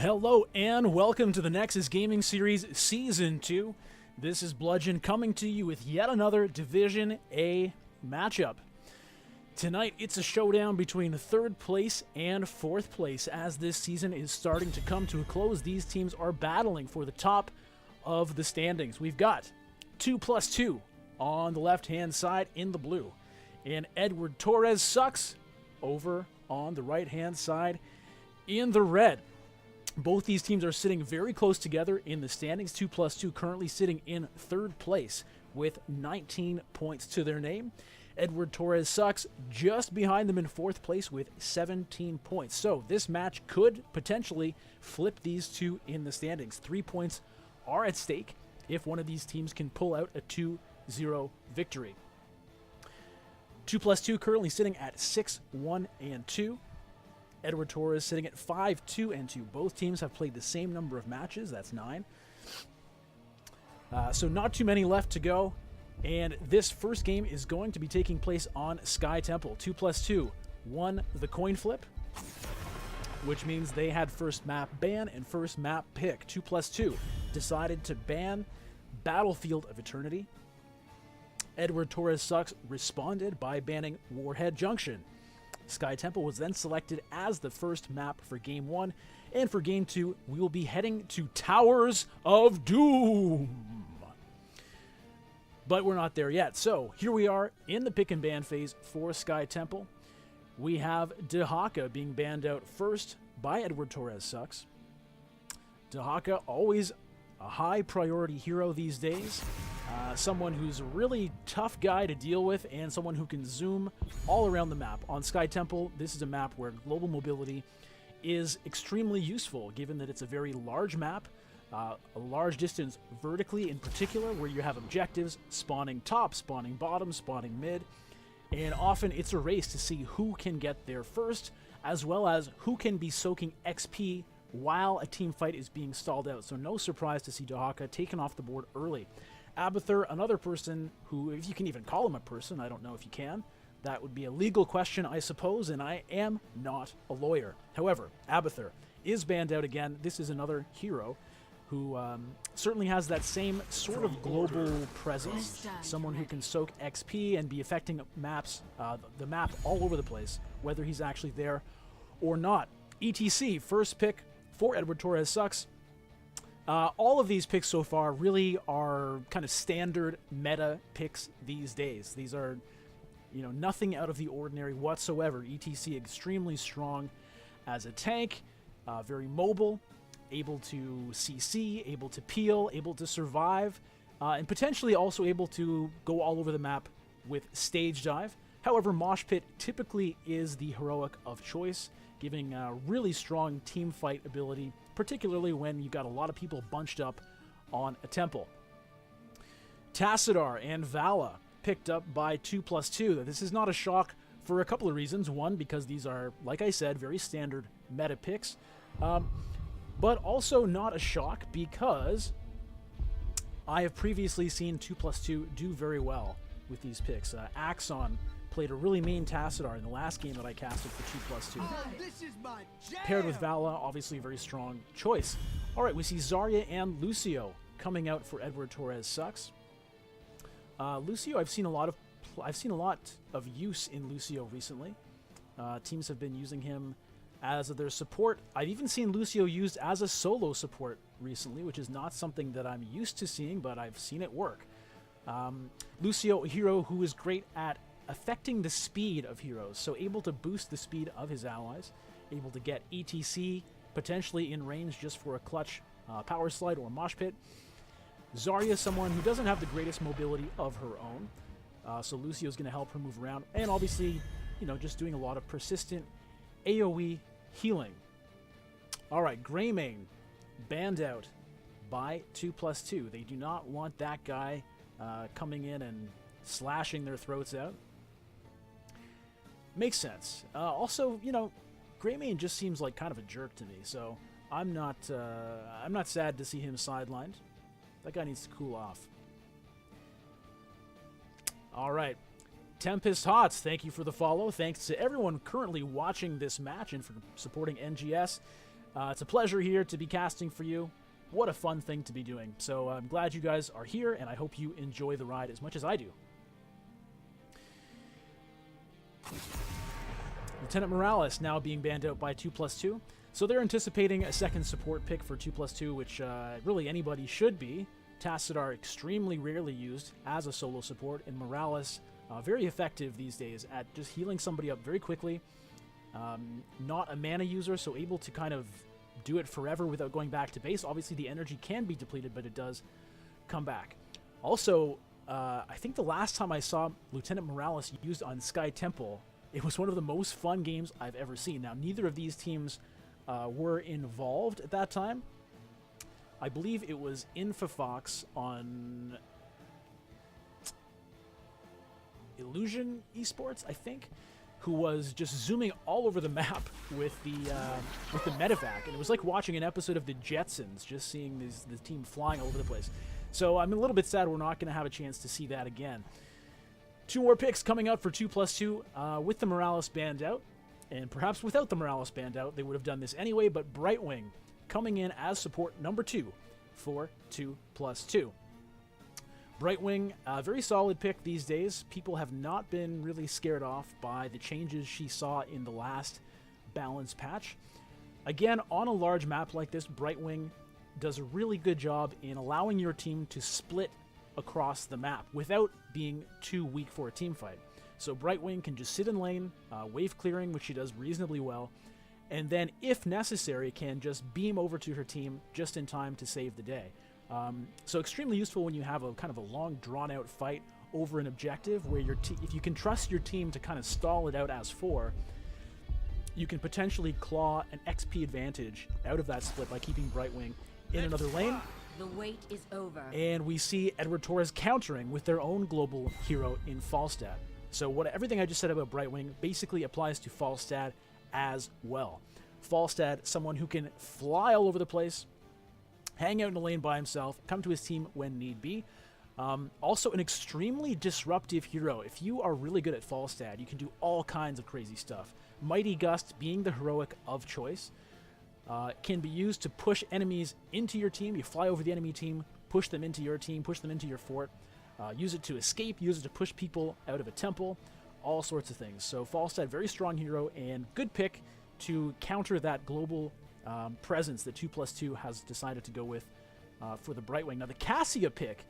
Hello and welcome to the Nexus Gaming Series Season 2. This is Bludgeon coming to you with yet another Division A matchup. Tonight it's a showdown between 3rd place and 4th place. As this season is starting to come to a close, these teams are battling for the top of the standings. We've got 2+2 on the left-hand side in the blue, and edwardtorressucks over on the right-hand side in the red. Both these teams are sitting very close together in the standings. 2+2 currently sitting in 3rd place with 19 points to their name. edwardtorressucks just behind them in 4th place with 17 points. So this match could potentially flip these two in the standings. 3 points are at stake if one of these teams can pull out a 2-0 victory. 2+2 currently sitting at 6-1-2. edwardtorres sitting at 5-2-2. Both teams have played the same number of matches. That's 9. So not too many left to go. And this first game is going to be taking place on Sky Temple. 2+2 won the coin flip, which means they had first map ban and first map pick. 2+2 decided to ban Battlefield of Eternity. edwardtorressucks responded by banning Warhead Junction. Sky Temple was then selected as the first map for Game 1, and for Game 2, we will be heading to Towers of Doom. But we're not there yet, so here we are in the pick and ban phase for Sky Temple. We have Div being banned out first by edwardtorressucks. Div always a high priority hero these days. Someone who's a really tough guy to deal with and someone who can zoom all around the map. On Sky Temple, this is a map where global mobility is extremely useful, given that it's a very large map, a large distance vertically in particular, where you have objectives spawning top, spawning bottom, spawning mid, and often it's a race to see who can get there first, as well as who can be soaking XP while a team fight is being stalled out. So no surprise to see Div taken off the board early. Abathur, another person who, if you can even call him a person, I don't know if you can. That would be a legal question, I suppose, and I am not a lawyer. However, Abathur is banned out again. This is another hero who certainly has that same sort of global presence. Someone who can soak XP and be affecting maps, the map all over the place, whether he's actually there or not. ETC, first pick for edwardtorressucks. All of these picks so far really are kind of standard meta picks these days. These are, nothing out of the ordinary whatsoever. ETC extremely strong as a tank, very mobile, able to CC, able to peel, able to survive, and potentially also able to go all over the map with stage dive. However, Mosh Pit typically is the heroic of choice, giving really strong team fight ability, particularly when you've got a lot of people bunched up on a temple. Tassadar and Vala picked up by 2+2. This is not a shock for a couple of reasons. One, because these are, like I said, very standard meta picks. But also not a shock because I have previously seen 2+2 do very well with these picks. Axon played a really mean Tassadar in the last game that I casted for 2+2. Paired with Vala, obviously a very strong choice. All right, we see Zarya and Lucio coming out for edwardtorressucks. Lucio, I've seen a lot of use in Lucio recently. Teams have been using him as their support. I've even seen Lucio used as a solo support recently, which is not something that I'm used to seeing, but I've seen it work. Lucio, a hero who is great at affecting the speed of heroes, so able to boost the speed of his allies, able to get ETC potentially in range just for a clutch power slide or mosh pit. Zarya, someone who doesn't have the greatest mobility of her own, so Lucio's going to help her move around, and obviously, just doing a lot of persistent AoE healing. All right, Greymane banned out by 2+2. They do not want that guy coming in and slashing their throats out. Makes sense. Also, Greymane just seems like kind of a jerk to me, so I'm not sad to see him sidelined. That guy needs to cool off. All right. Tempest Hots, thank you for the follow. Thanks to everyone currently watching this match and for supporting NGS. It's a pleasure here to be casting for you. What a fun thing to be doing. So I'm glad you guys are here, and I hope you enjoy the ride as much as I do. Lieutenant Morales now being banned out by 2+2. So they're anticipating a second support pick for 2+2, which really anybody should be. Tassadar extremely rarely used as a solo support, and Morales very effective these days at just healing somebody up very quickly. Not a mana user, so able to kind of do it forever without going back to base. Obviously the energy can be depleted, but it does come back. Also, I think the last time I saw Lieutenant Morales used on Sky Temple, it was one of the most fun games I've ever seen. Now, neither of these teams were involved at that time. I believe it was Infofox on Illusion Esports, I think, who was just zooming all over the map with the medevac, and it was like watching an episode of the Jetsons, just seeing the team flying all over the place. So I'm a little bit sad we're not going to have a chance to see that again. 2 more picks coming out for 2+2 with the Morales banned out, and perhaps without the Morales banned out, they would have done this anyway, but Brightwing coming in as support number 2 for 2+2. Brightwing, a very solid pick these days. People have not been really scared off by the changes she saw in the last balance patch. Again, on a large map like this, Brightwing does a really good job in allowing your team to split across the map without being too weak for a team fight. So Brightwing can just sit in lane, wave clearing, which she does reasonably well, and then, if necessary, can just beam over to her team just in time to save the day. So extremely useful when you have a kind of a long, drawn-out fight over an objective where if you can trust your team to kind of stall it out as 4, you can potentially claw an XP advantage out of that split by keeping Brightwing in another lane. The wait is over. And we see Edward Torres countering with their own global hero in Falstad. So everything I just said about Brightwing basically applies to Falstad as well. Falstad, someone who can fly all over the place, hang out in a lane by himself, come to his team when need be. Also an extremely disruptive hero. If you are really good at Falstad, you can do all kinds of crazy stuff. Mighty Gust being the heroic of choice. Can be used to push enemies into your team. You fly over the enemy team, push them into your team, push them into your fort. Use it to escape, use it to push people out of a temple, all sorts of things. So Falstad, very strong hero and good pick to counter that global presence that 2+2 has decided to go with for the Brightwing. Now the Cassia pick,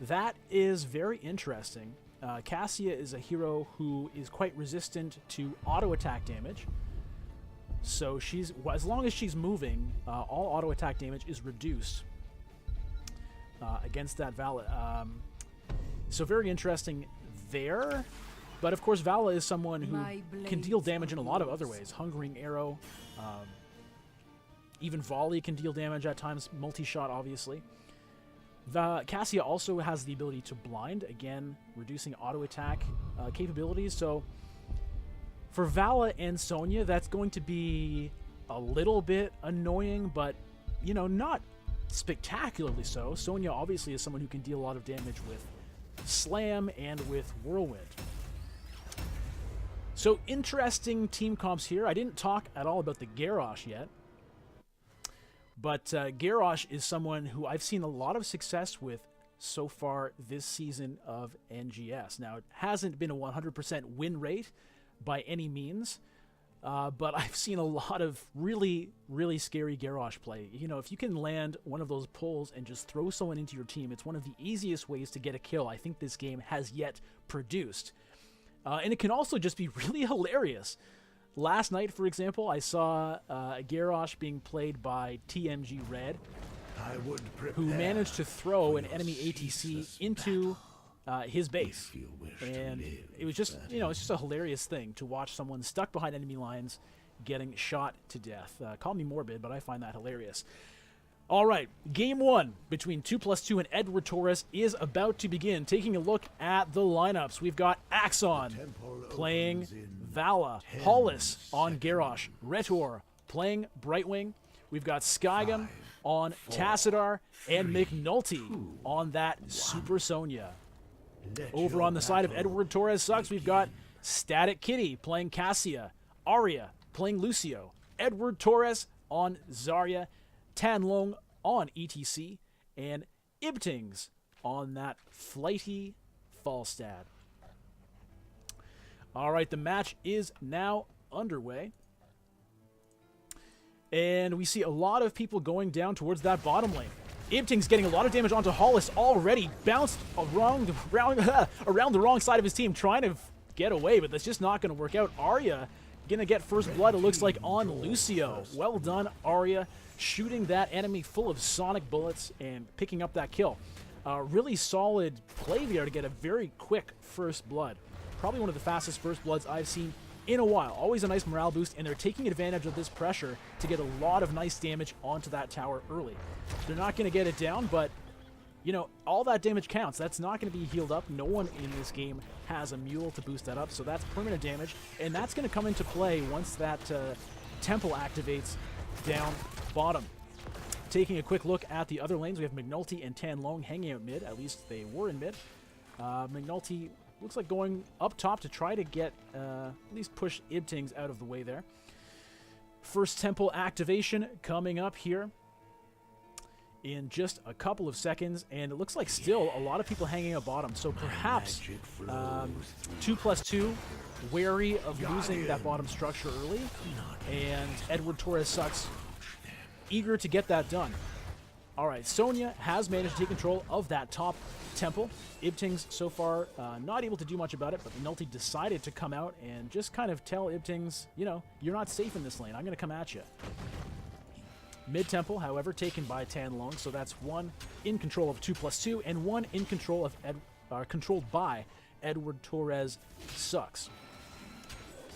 that is very interesting. Cassia is a hero who is quite resistant to auto attack damage. So as long as she's moving, all auto attack damage is reduced against that Vala. So very interesting there. But of course, Vala is someone who can deal damage in a lot of other ways. Hungering Arrow, even Volley can deal damage at times. Multi-shot, obviously. Cassia also has the ability to blind, again, reducing auto attack capabilities. So for Vala and Sonya, that's going to be a little bit annoying, but, you know, not spectacularly so. Sonya obviously is someone who can deal a lot of damage with Slam and with Whirlwind. So interesting team comps here. I didn't talk at all about the Garrosh yet, but Garrosh is someone who I've seen a lot of success with so far this season of NGS. Now, it hasn't been a 100% win rate by any means, but I've seen a lot of really, really scary Garrosh play. You know, if you can land one of those pulls and just throw someone into your team, it's one of the easiest ways to get a kill I think this game has yet produced. And it can also just be really hilarious. Last night, for example, I saw a Garrosh being played by TMG Red, who managed to throw an enemy ATC into his base. And it was just, you know, it's just a hilarious thing to watch someone stuck behind enemy lines getting shot to death. Call me morbid, but I find that hilarious. All right, game 1 between 2+2 and Edward Torres is about to begin. Taking a look at the lineups, we've got Axon playing Vala, Hollis on Garrosh, Retor playing Brightwing. We've got Skygum on Tassadar, and McNulty on that Super Sonya. Over on the side of Edward Torres Sucks, we've got Static Kitty playing Cassia, Arya playing Lucio, Edward Torres on Zarya, Tanlong on ETC, and Ibtings on that flighty Falstad. All right, the match is now underway. And we see a lot of people going down towards that bottom lane. Ibtings getting a lot of damage onto Hollis already. Bounced around the wrong side of his team, trying to get away, but that's just not going to work out. Arya going to get first blood, it looks like, on Lucio. Well done, Arya, shooting that enemy full of sonic bullets and picking up that kill. Really solid play there to get a very quick first blood. Probably one of the fastest first bloods I've seen in a while. Always a nice morale boost, and they're taking advantage of this pressure to get a lot of nice damage onto that tower early. They're not going to get it down, but, you know, all that damage counts. That's not going to be healed up. No one in this game has a mule to boost that up, so that's permanent damage, and that's going to come into play once that temple activates down bottom. Taking a quick look at the other lanes, we have McNulty and Tanlong hanging out mid. At least they were in mid. McNulty looks like going up top to try to get, at least push Ibtings out of the way there. First temple activation coming up here in just a couple of seconds, and it looks like still a lot of people hanging out bottom. So perhaps 2+2, wary of losing that bottom structure early, and edwardtorressucks eager to get that done. All right, Sonya has managed to take control of that top temple. Ibtings so far not able to do much about it, but McNulty decided to come out and just kind of tell Ibtings, you know, you're not safe in this lane. I'm going to come at you. Mid-temple, however, taken by Tanlong, so that's one in control of 2+2 and one in control of controlled by edwardtorressucks.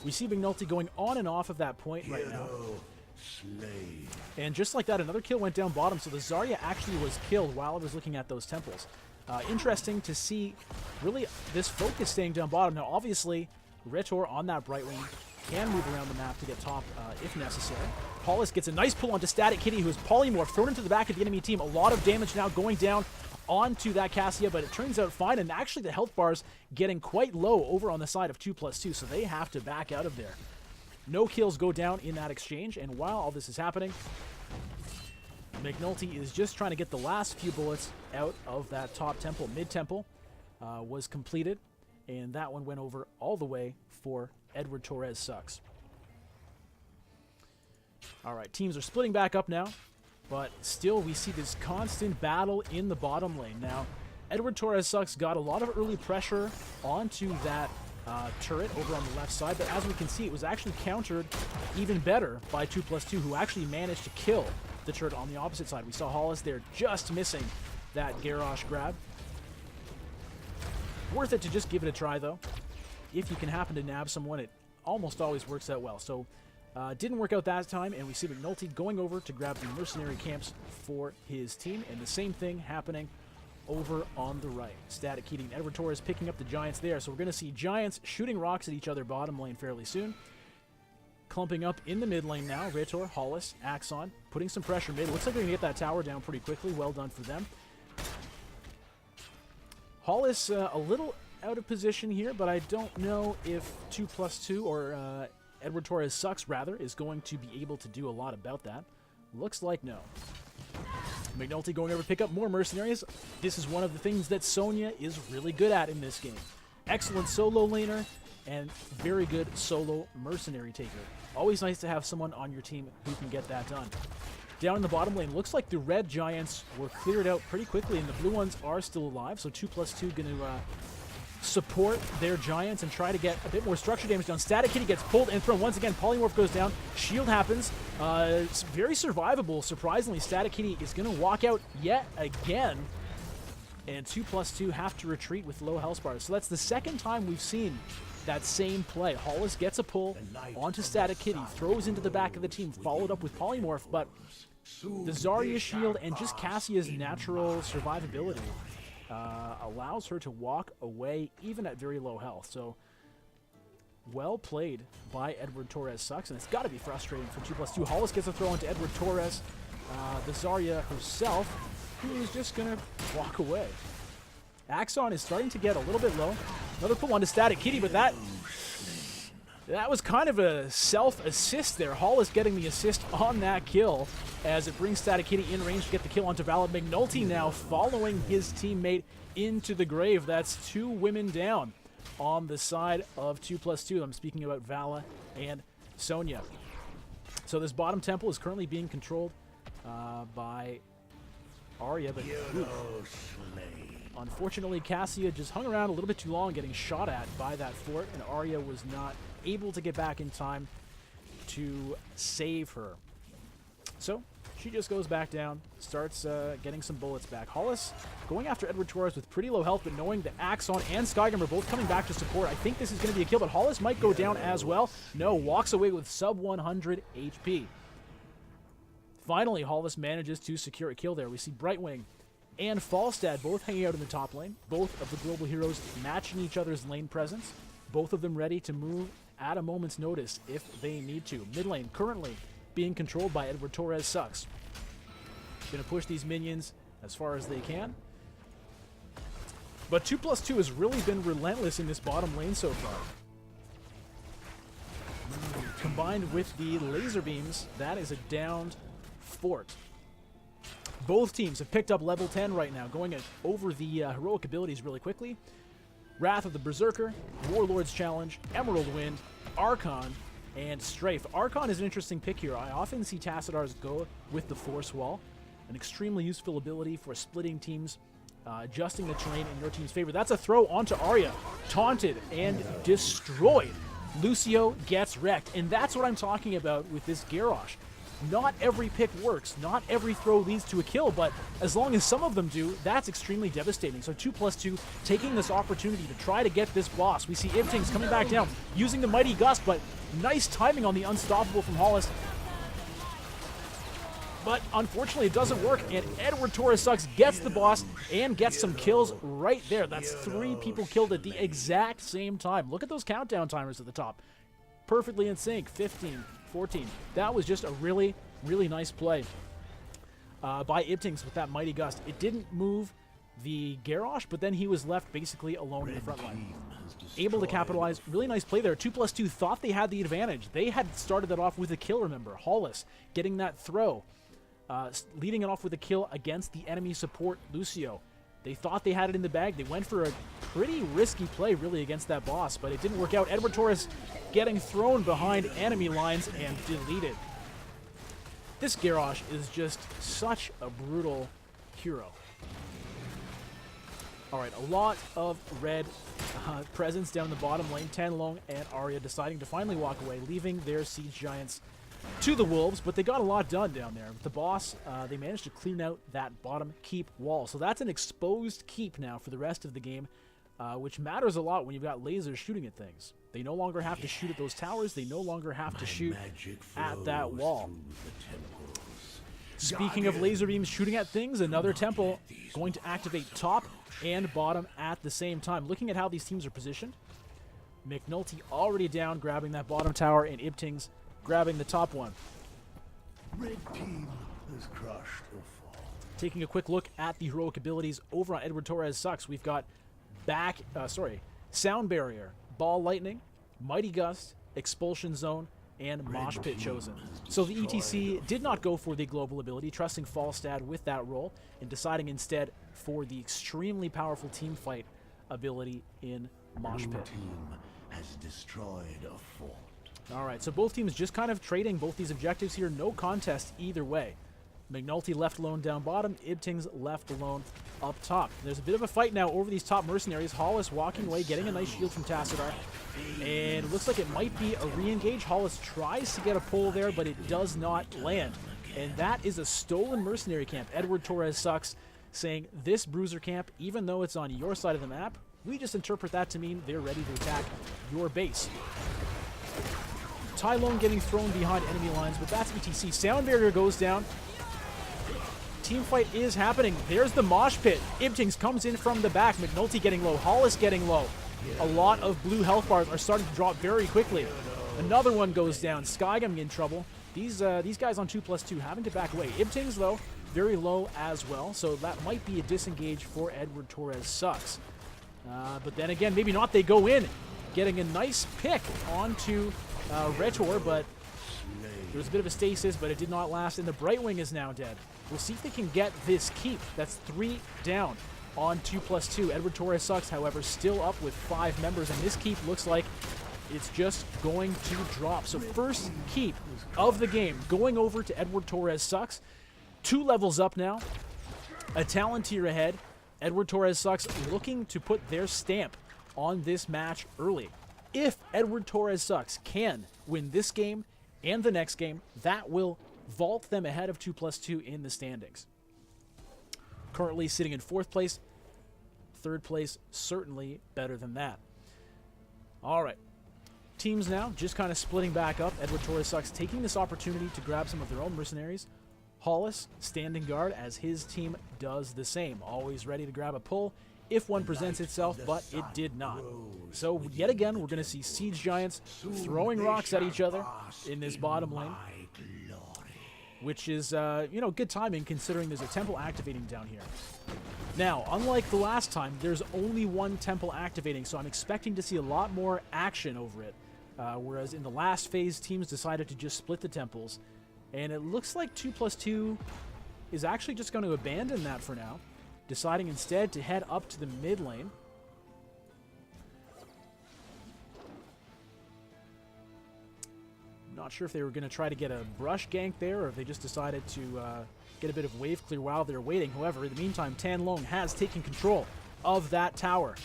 We see McNulty going on and off of that point right now. And just like that, another kill went down bottom, so the Zarya actually was killed while I was looking at those temples. Interesting to see, really, this focus staying down bottom. Now, obviously, Retor on that bright wing can move around the map to get top if necessary. Hollis gets a nice pull onto Static Kitty, who is polymorphed, thrown into the back of the enemy team. A lot of damage now going down onto that Cassia, but it turns out fine, and actually the health bar's getting quite low over on the side of 2+2, so they have to back out of there. No kills go down in that exchange, and while all this is happening, McNulty is just trying to get the last few bullets out of that top temple. Mid-temple was completed, and that one went over all the way for edwardtorressucks. All right, teams are splitting back up now, but still we see this constant battle in the bottom lane. Now, edwardtorressucks got a lot of early pressure onto that turret over on the left side, but as we can see, it was actually countered even better by 2+2, who actually managed to kill the turret on the opposite side. We saw Hollis there just missing that Garrosh grab. Worth it to just give it a try, though. If you can happen to nab someone, it almost always works out well. So, didn't work out that time, and we see McNulty going over to grab the mercenary camps for his team, and the same thing happening over on the right. Static Kitty and Edward Torres picking up the Giants there, so we're going to see Giants shooting rocks at each other bottom lane fairly soon. Clumping up in the mid lane now, Retor, Hollis, Axon, putting some pressure mid. Looks like they're going to get that tower down pretty quickly. Well done for them. Hollis a little out of position here, but I don't know if 2+2 or edwardtorressucks, rather, is going to be able to do a lot about that. Looks like no. McNulty going over to pick up more mercenaries. This is one of the things that Sonya is really good at in this game. Excellent solo laner and very good solo mercenary taker. Always nice to have someone on your team who can get that done. Down in the bottom lane, looks like the red Giants were cleared out pretty quickly, and the blue ones are still alive, so 2+2 going to support their Giants and try to get a bit more structure damage done. Static Kitty gets pulled and thrown once again. Polymorph goes down. Shield happens. It's very survivable. Surprisingly, Static Kitty is going to walk out yet again. And 2+2 have to retreat with low health bars. So that's the second time we've seen that same play. Hollis gets a pull onto Static Kitty, throws into the back of the team, followed up with Polymorph, but the Zarya shield and just Cassia's natural survivability allows her to walk away even at very low health. So well played by edwardtorressucks, and it's got to be frustrating for 2+2. Hollis gets a throw into Edward Torres. The Zarya herself, who is just going to walk away. Axon is starting to get a little bit low. Another pull onto Static Kitty, but that That was kind of a self-assist there. Hollis getting the assist on that kill as it brings Static Kitty in range to get the kill onto Vala. McNulty now following his teammate into the grave. That's 2 women down on the side of 2+2. I'm speaking about Vala and Sonya. So this bottom temple is currently being controlled by Arya, but unfortunately Cassia just hung around a little bit too long getting shot at by that fort, and Arya was not able to get back in time to save her. So she just goes back down, starts getting some bullets back. Hollis going after Edward Torres with pretty low health, but knowing that Axon and Skygrim are both coming back to support, I think this is going to be a kill, but Hollis might go down as well. No, walks away with sub 100 HP. Finally, Hollis manages to secure a kill there. We see Brightwing and Falstad both hanging out in the top lane. Both of the global heroes matching each other's lane presence. Both of them ready to move at a moment's notice if they need to. Mid lane currently being controlled by Edward Torres Sucks. Gonna push these minions as far as they can. But 2+2 has really been relentless in this bottom lane so far. Combined with the laser beams, that is a downed fort. Both teams have picked up level 10 right now, going over the heroic abilities really quickly. Wrath of the Berserker, Warlord's Challenge, Emerald Wind, Archon, and Strafe. Archon is an interesting pick here. I often see Tassadars go with the Force Wall, an extremely useful ability for splitting teams, adjusting the terrain in your team's favor. That's a throw onto Arya, taunted and destroyed. Lucio gets wrecked, and that's what I'm talking about with this Garrosh. Not every pick works, not every throw leads to a kill, but as long as some of them do, that's extremely devastating. So 2+2 taking this opportunity to try to get this boss. We see Ibtings coming back down, using the Mighty Gust, but nice timing on the Unstoppable from Hollis. But unfortunately it doesn't work, and Edward Torres Sucks gets the boss and gets some kills right there. That's 3 people killed at the exact same time. Look at those countdown timers at the top. Perfectly in sync, 15, 14. That was just a really, really nice play by Ibtings with that Mighty Gust. It didn't move the Garrosh, but then he was left basically alone in the front line. Able to capitalize. Really nice play there. 2+2 thought they had the advantage. They had started that off with a kill, remember. Hollis getting that throw. Leading it off with a kill against the enemy support, Lucio. They thought they had it in the bag. They went for a pretty risky play, really, against that boss, but it didn't work out. Edward Torres getting thrown behind enemy lines and deleted. This Garrosh is just such a brutal hero. All right, a lot of red presence down the bottom lane. Tanlong and Arya deciding to finally walk away, leaving their siege giants to the wolves, but they got a lot done down there. With the boss, they managed to clean out that bottom keep wall. So that's an exposed keep now for the rest of the game, which matters a lot when you've got lasers shooting at things. They no longer have to shoot at those towers. They no longer have to shoot at that wall. Speaking of laser beams shooting at things, another temple going to activate top and bottom at the same time. Looking at how these teams are positioned, McNulty already down, grabbing that bottom tower, and Ibtings grabbing the top one. Red team has crushed the fall. Taking a quick look at the heroic abilities over on Edward Torres Sucks, we've got Sound Barrier, Ball Lightning, Mighty Gust, Expulsion Zone, and Mosh Pit chosen. So the ETC did not go for the global ability, trusting Falstad with that role, and deciding instead for the extremely powerful team fight ability in Mosh Pit. Team has destroyed a fort. Alright, so both teams just kind of trading both these objectives here. No contest either way. McNulty left alone down bottom. Ibtings left alone up top. There's a bit of a fight now over these top mercenaries. Hollis walking away, getting a nice shield from Tassadar. And it looks like it might be a re-engage. Hollis tries to get a pull there, but it does not land. And that is a stolen mercenary camp. Edward Torres Sucks saying, this bruiser camp, even though it's on your side of the map, we just interpret that to mean they're ready to attack your base. Tylone getting thrown behind enemy lines, but that's ETC. Sound Barrier goes down. Team fight is happening. There's the Mosh Pit. Ibtings comes in from the back. McNulty getting low. Hollis getting low. A lot of blue health bars are starting to drop very quickly. Another one goes down. Skygrim in trouble. These guys on 2+2 having to back away. Ibtings, though, very low as well, so that might be a disengage for Edward Torres Sucks. But then again, maybe not. They go in. getting a nice pick onto Retor, but there was a bit of a stasis, but it did not last, and the Brightwing is now dead. We'll see if they can get this keep. That's 3 down on 2+2. Edward Torres Sucks, however, still up with 5 members, and this keep looks like it's just going to drop. So first keep of the game going over to Edward Torres Sucks. 2 levels up now. A talent tier ahead. Edward Torres Sucks looking to put their stamp on this match early. If Edward Torres Sucks can win this game and the next game, that will vault them ahead of 2+2 in the standings. Currently sitting in 4th place. 3rd place, certainly better than that. All right. Teams now just kind of splitting back up. Edward Torres Sucks taking this opportunity to grab some of their own mercenaries. Hollis standing guard as his team does the same. Always ready to grab a pull if one presents itself, but it did not. So yet again, we're going to see Siege Giants throwing rocks at each other in this bottom lane, which is, good timing considering there's a temple activating down here. Now, unlike the last time, there's only one temple activating, so I'm expecting to see a lot more action over it. Whereas in the last phase, teams decided to just split the temples. And it looks like 2+2 is actually just going to abandon that for now, deciding instead to head up to the mid lane. Not sure if they were going to try to get a brush gank there, or if they just decided to get a bit of wave clear while they're waiting. However, in the meantime, Tan Long has taken control of that tower,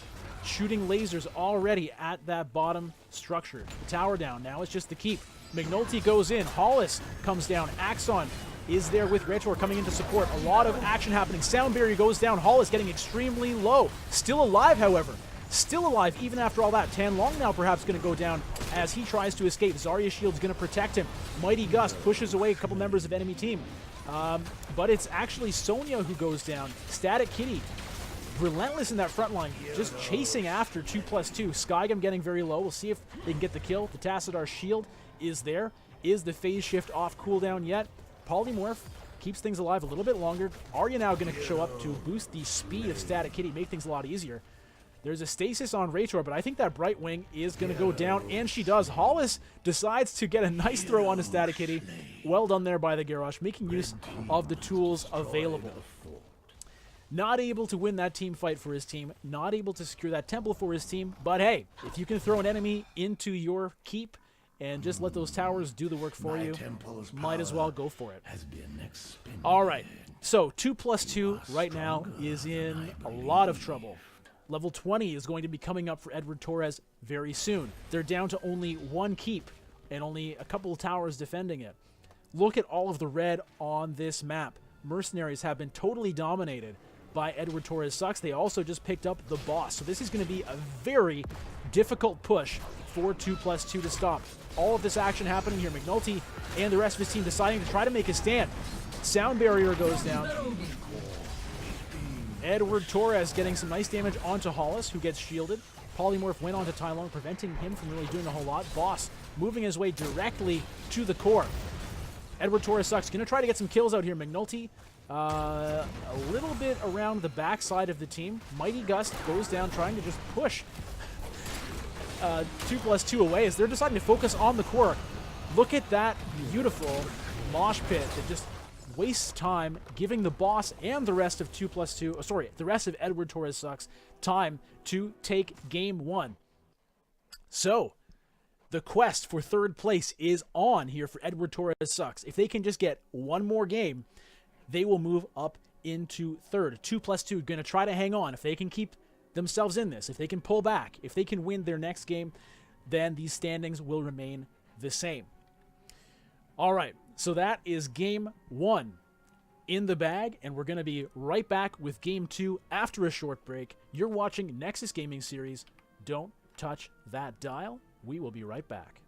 shooting lasers already at that bottom structure. The tower down. Now it's just the keep. McNulty goes in. Hollis comes down. Axon is there with Retor coming in to support. A lot of action happening. Sound barrier goes down. Hollis getting extremely low. Still alive, however. Still alive even after all that. Tan Long now perhaps going to go down as he tries to escape. Zarya Shield's going to protect him. Mighty Gust pushes away a couple members of enemy team. But it's actually Sonya who goes down. Static Kitty, relentless in that front line, just chasing after 2+2. Skygum getting very low. We'll see if they can get the kill. The Tassadar shield is there. Is the phase shift off cooldown yet? Polymorph keeps things alive a little bit longer. Arya now going to show up to boost the speed of Static Kitty, make things a lot easier. There's a stasis on Retor, but I think that Brightwing is going to go down, and she does. Hollis decides to get a nice throw on a Static Kitty. Well done there by the Garrosh, making use of the tools available. Not able to win that team fight for his team, not able to secure that temple for his team, but hey, if you can throw an enemy into your keep and just let those towers do the work for you, might as well go for it. All right, so 2+2 right now is in a lot of trouble. Level 20 is going to be coming up for Edward Torres very soon. They're down to only 1 keep and only a couple of towers defending it. Look at all of the red on this map. Mercenaries have been totally dominated by Edward Torres Sucks. They also just picked up the boss. So this is going to be a very difficult push for 2+2 to stop. All of this action happening here. McNulty and the rest of his team deciding to try to make a stand. Sound barrier goes down. Edward Torres getting some nice damage onto Hollis, who gets shielded. Polymorph went onto Tai Lung, preventing him from really doing a whole lot. Boss moving his way directly to the core. Edward Torres Sucks. Going to try to get some kills out here. McNulty a little bit around the backside of the team. Mighty Gust goes down, trying to just push 2+2 away as they're deciding to focus on the core. Look at that beautiful mosh pit that just wastes time, giving the boss and the rest of 2+2, the rest of Edward Torres Sucks time to take game 1. So, the quest for 3rd place is on here for Edward Torres Sucks. If they can just get one more game, they will move up into 3rd. 2+2 going to try to hang on. If they can keep themselves in this, if they can pull back, if they can win their next game, then these standings will remain the same. All right, so that is game 1 in the bag, and we're going to be right back with game 2 after a short break. You're watching Nexus Gaming Series. Don't touch that dial. We will be right back.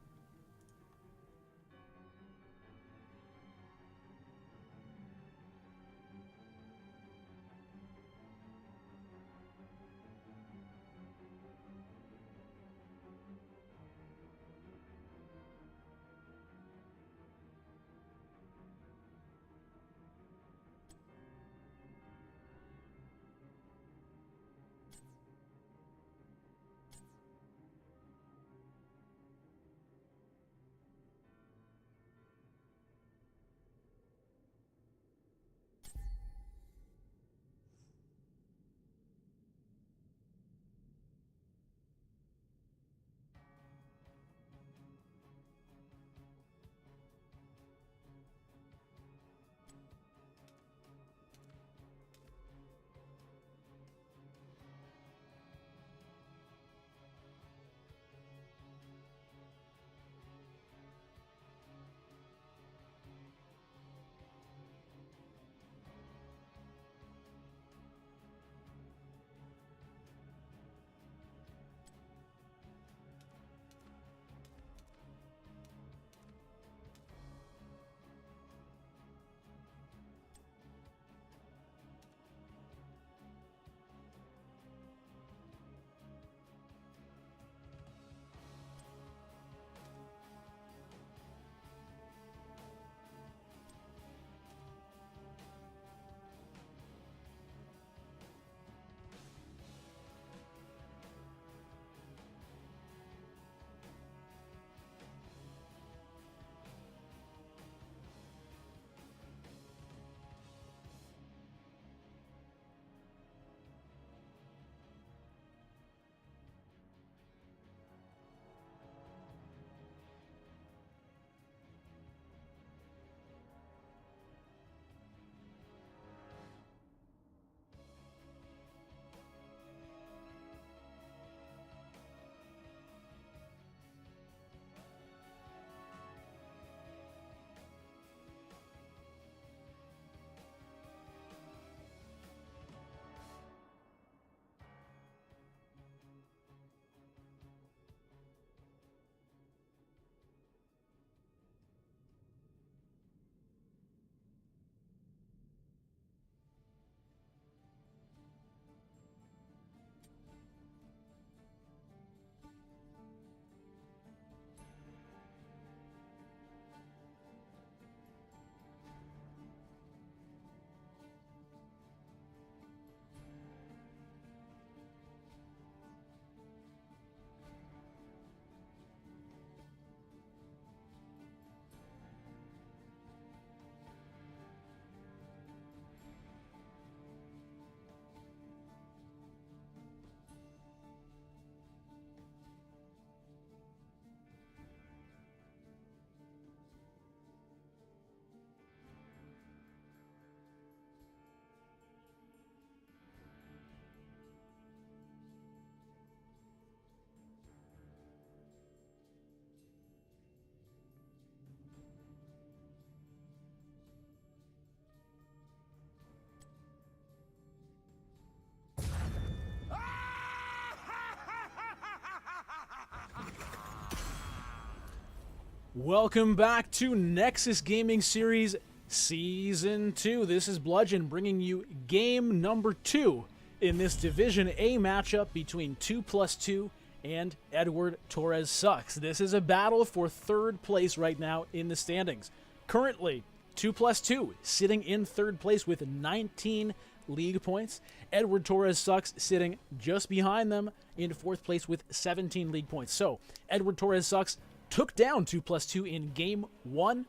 Welcome back to Nexus Gaming Series Season 2. This is Bludgeon bringing you game number 2 in this Division A matchup between 2+2 and edwardtorressucks. This is a battle for third place right now in the standings. Currently, 2+2 sitting in third place with 19 league points. edwardtorressucks sitting just behind them in fourth place with 17 league points. So, edwardtorressucks took down 2+2 in game 1,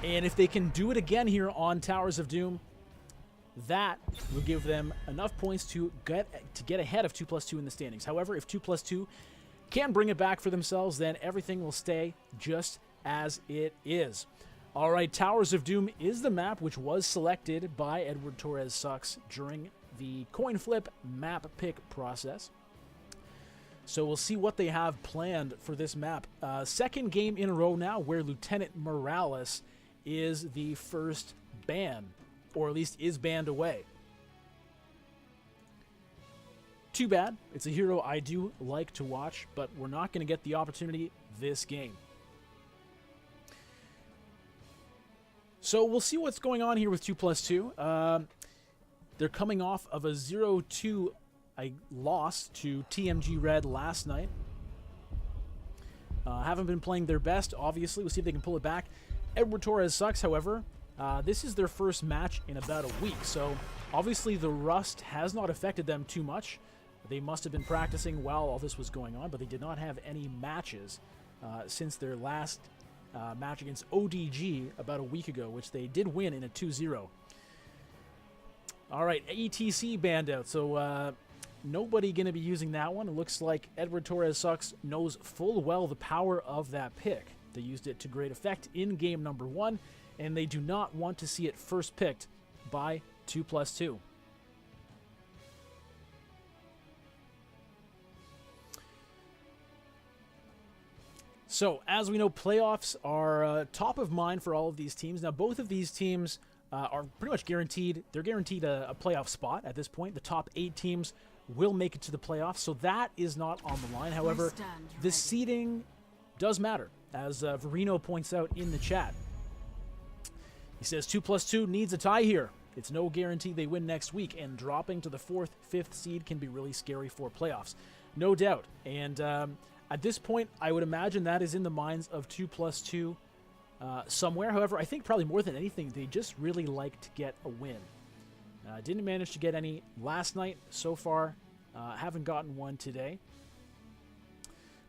and if they can do it again here on Towers of Doom, that will give them enough points to get ahead of 2+2 in the standings. However, if 2+2 can bring it back for themselves, then everything will stay just as it is. All right, Towers of Doom is the map which was selected by edwardtorressucks during the coin flip map pick process. So we'll see what they have planned for this map. Second game in a row now where Lieutenant Morales is the first ban, or at least is banned away. Too bad. It's a hero I do like to watch, but we're not going to get the opportunity this game. So we'll see what's going on here with 2+2. They're coming off of a 0-2 loss to TMG Red last night. Haven't been playing their best, obviously. We'll see if they can pull it back. edwardtorressucks, however, this is their first match in about a week, so obviously the rust has not affected them too much. They must have been practicing while all this was going on, but they did not have any matches since their last match against ODG about a week ago, which they did win in a 2-0. All right, ETC banned out, so nobody going to be using that one. It looks like edwardtorressucks knows full well the power of that pick. They used it to great effect in game number 1, and they do not want to see it first picked by 2+2. So, as we know, playoffs are top of mind for all of these teams. Now, both of these teams are pretty much guaranteed. They're guaranteed a playoff spot at this point. The top 8 teams will make it to the playoffs, so that is not on the line. However, the seeding does matter, as Verino points out in the chat. He says 2+2 needs a tie here. It's no guarantee they win next week, and dropping to the 4th, 5th seed can be really scary for playoffs. No doubt. And at this point, I would imagine that is in the minds of 2+2 somewhere. However, I think probably more than anything, they just really like to get a win. Didn't manage to get any last night so far. Haven't gotten one today.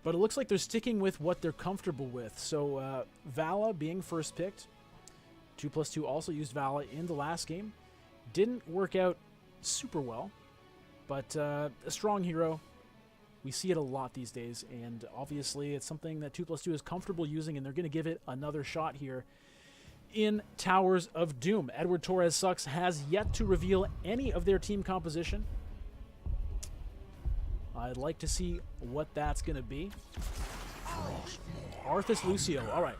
But it looks like they're sticking with what they're comfortable with. So Vala being first picked. 2+2 also used Vala in the last game. Didn't work out super well, but a strong hero. We see it a lot these days, and obviously it's something that 2+2 is comfortable using, and they're going to give it another shot here in Towers of Doom. edwardtorressucks has yet to reveal any of their team composition. I'd like to see what that's going to be. Arthas Lucio. All right.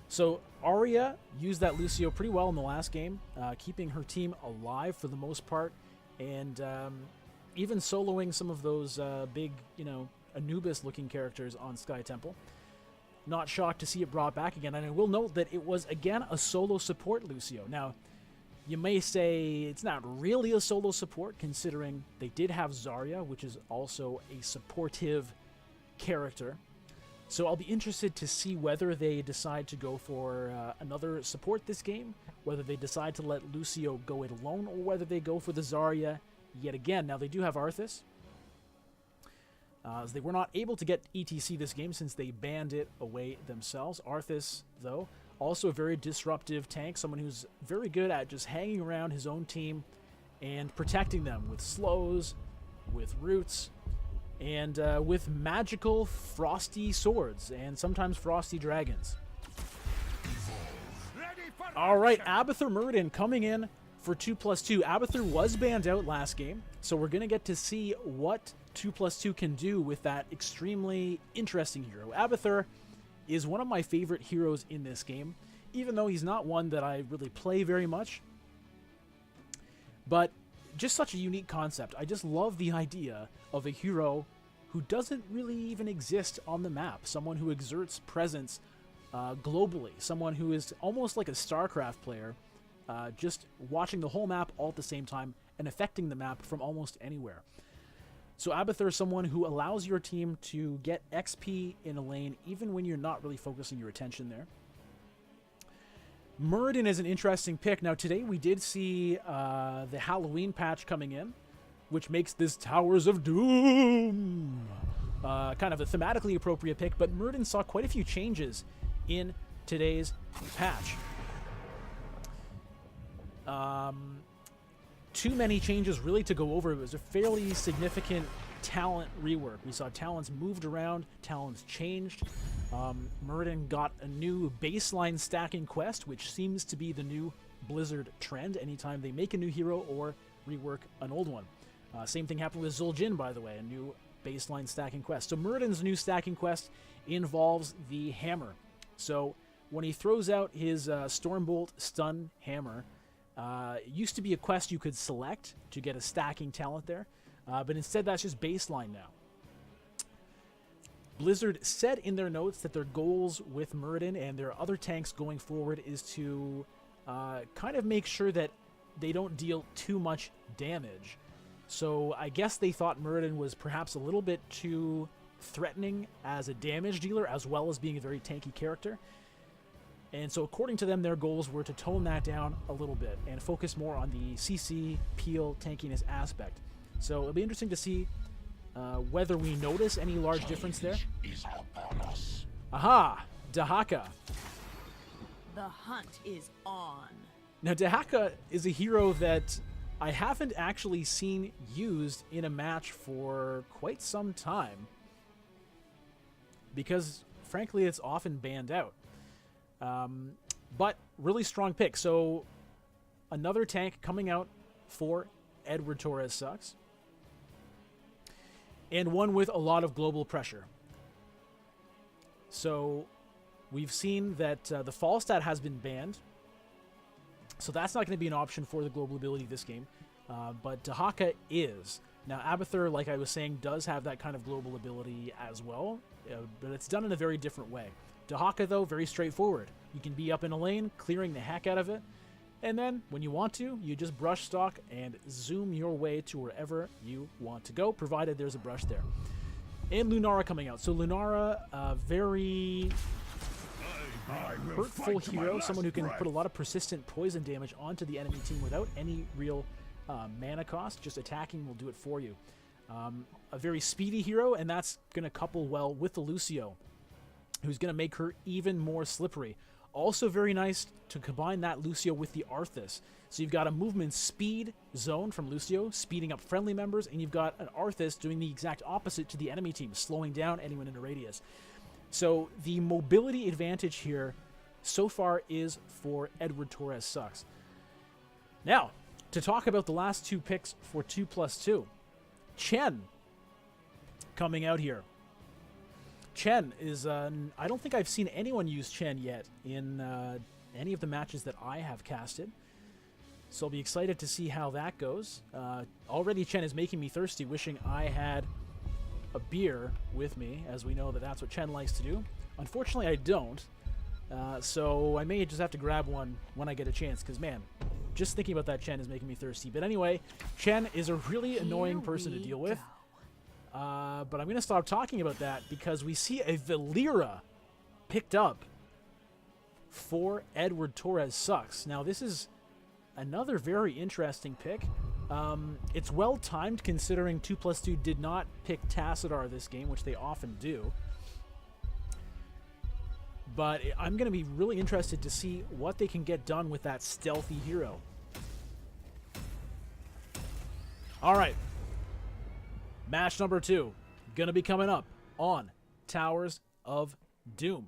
So Arya used that Lucio pretty well in the last game, keeping her team alive for the most part, and even soloing some of those big, Anubis-looking characters on Sky Temple. Not shocked to see it brought back again, and I will note that it was, again, a solo support Lucio. Now, you may say it's not really a solo support, considering they did have Zarya, which is also a supportive character. So I'll be interested to see whether they decide to go for another support this game, whether they decide to let Lucio go it alone, or whether they go for the Zarya yet again. Now, they do have Arthas. As they were not able to get ETC this game since they banned it away themselves. Arthas, though, also a very disruptive tank, someone who's very good at just hanging around his own team and protecting them with slows, with roots, and with magical frosty swords, and sometimes frosty dragons. All right, Abathur Muradin coming in for 2+2. Abathur was banned out last game, so we're going to get to see what 2+2 can do with that extremely interesting hero. Abathur is one of my favorite heroes in this game, even though he's not one that I really play very much. But just such a unique concept. I just love the idea of a hero who doesn't really even exist on the map. Someone who exerts presence globally. Someone who is almost like a StarCraft player, just watching the whole map all at the same time and affecting the map from almost anywhere. So Abathur is someone who allows your team to get XP in a lane even when you're not really focusing your attention there. Muradin is an interesting pick. Now today we did see the Halloween patch coming in, which makes this Towers of Doom kind of a thematically appropriate pick, but Muradin saw quite a few changes in today's patch. Too many changes really to go over. It was a fairly significant talent rework. We saw talents moved around, talents changed. Muradin got a new baseline stacking quest, which seems to be the new Blizzard trend anytime they make a new hero or rework an old one. Same thing happened with Zul'jin, by the way, a new baseline stacking quest. So Muradin's new stacking quest involves the hammer. So when he throws out his Stormbolt stun hammer, it used to be a quest you could select to get a stacking talent there, but instead that's just baseline now. Blizzard said in their notes that their goals with Muradin and their other tanks going forward is to kind of make sure that they don't deal too much damage. So I guess they thought Muradin was perhaps a little bit too threatening as a damage dealer as well as being a very tanky character. And so according to them, their goals were to tone that down a little bit and focus more on the CC, peel, tankiness aspect. So it'll be interesting to see whether we notice any large difference there. Aha! Dahaka. The hunt is on. Now Dahaka is a hero that I haven't actually seen used in a match for quite some time, because frankly it's often banned out. But really strong pick. So another tank coming out for edwardtorressucks, and one with a lot of global pressure. So we've seen that the Falstad has been banned, so that's not going to be an option for the global ability this game, but Dahaka is. Now Abathur, like I was saying, does have that kind of global ability as well, but it's done in a very different way. Dahaka, though, very straightforward. You can be up in a lane, clearing the heck out of it, and then, when you want to, you just brush stock and zoom your way to wherever you want to go, provided there's a brush there. And Lunara coming out. So Lunara, very hurtful hero, someone who can put a lot of persistent poison damage onto the enemy team without any real mana cost. Just attacking will do it for you. A very speedy hero, and that's going to couple well with the Lucio, who's going to make her even more slippery. Also very nice to combine that Lucio with the Arthas. So you've got a movement speed zone from Lucio, speeding up friendly members, and you've got an Arthas doing the exact opposite to the enemy team, slowing down anyone in a radius. So the mobility advantage here so far is for edwardtorressucks. Now, to talk about the last two picks for 2+2. Chen coming out here. Chen is, I don't think I've seen anyone use Chen yet in any of the matches that I have casted. So I'll be excited to see how that goes. Already Chen is making me thirsty, wishing I had a beer with me, as we know that that's what Chen likes to do. Unfortunately, I don't. So I may just have to grab one when I get a chance, because, man, just thinking about that Chen is making me thirsty. But anyway, Chen is a really annoying person to deal with. But I'm going to stop talking about that because we see a Valera picked up for edwardtorressucks. Now, this is another very interesting pick. It's well timed considering 2+2 did not pick Tassadar this game, which they often do. But I'm going to be really interested to see what they can get done with that stealthy hero. All right. Match number 2, going to be coming up on Towers of Doom.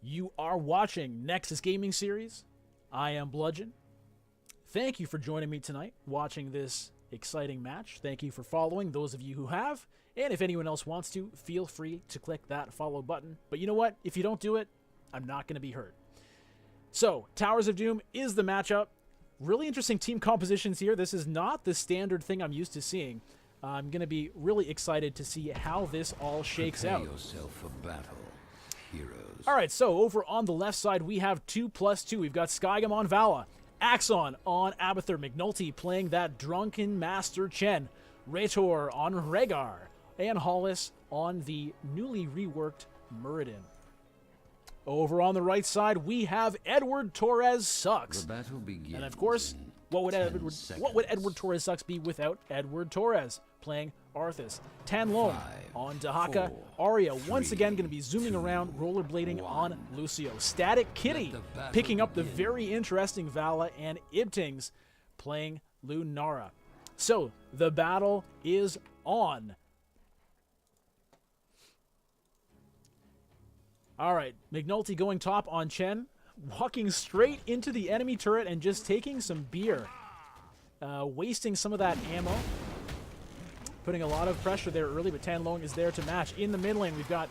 You are watching Nexus Gaming Series. I am Bludgeon. Thank you for joining me tonight, watching this exciting match. Thank you for following, those of you who have. And if anyone else wants to, feel free to click that follow button. But you know what? If you don't do it, I'm not going to be hurt. So, Towers of Doom is the matchup. Really interesting team compositions here. This is not the standard thing I'm used to seeing. I'm going to be really excited to see how this all shakes out. Prepare yourself for battle. heroes. All right, so over on the left side, we have 2+2. We've got Skygum on Vala, Axon on Abathur, McNulty playing that Drunken Master Chen, Rhetor on Rhaegar, and Hollis on the newly reworked Muradin. Over on the right side, we have Edward Torres Sucks. The battle begins. And of course, what would Edward Torres Sucks be without Edward Torres playing Arthas? Tanlong on Dahaka. 4, Arya once 3, again going to be zooming 2, around, rollerblading 1. on Lucio. Static Kitty the battle picking up the begin. very interesting Vala, and Ibtings playing Lunara. So the battle is on. All right, McNulty going top on Chen, walking straight into the enemy turret and just taking some beer, wasting some of that ammo, putting a lot of pressure there early, but Tanlong is there to match. In the mid lane, we've got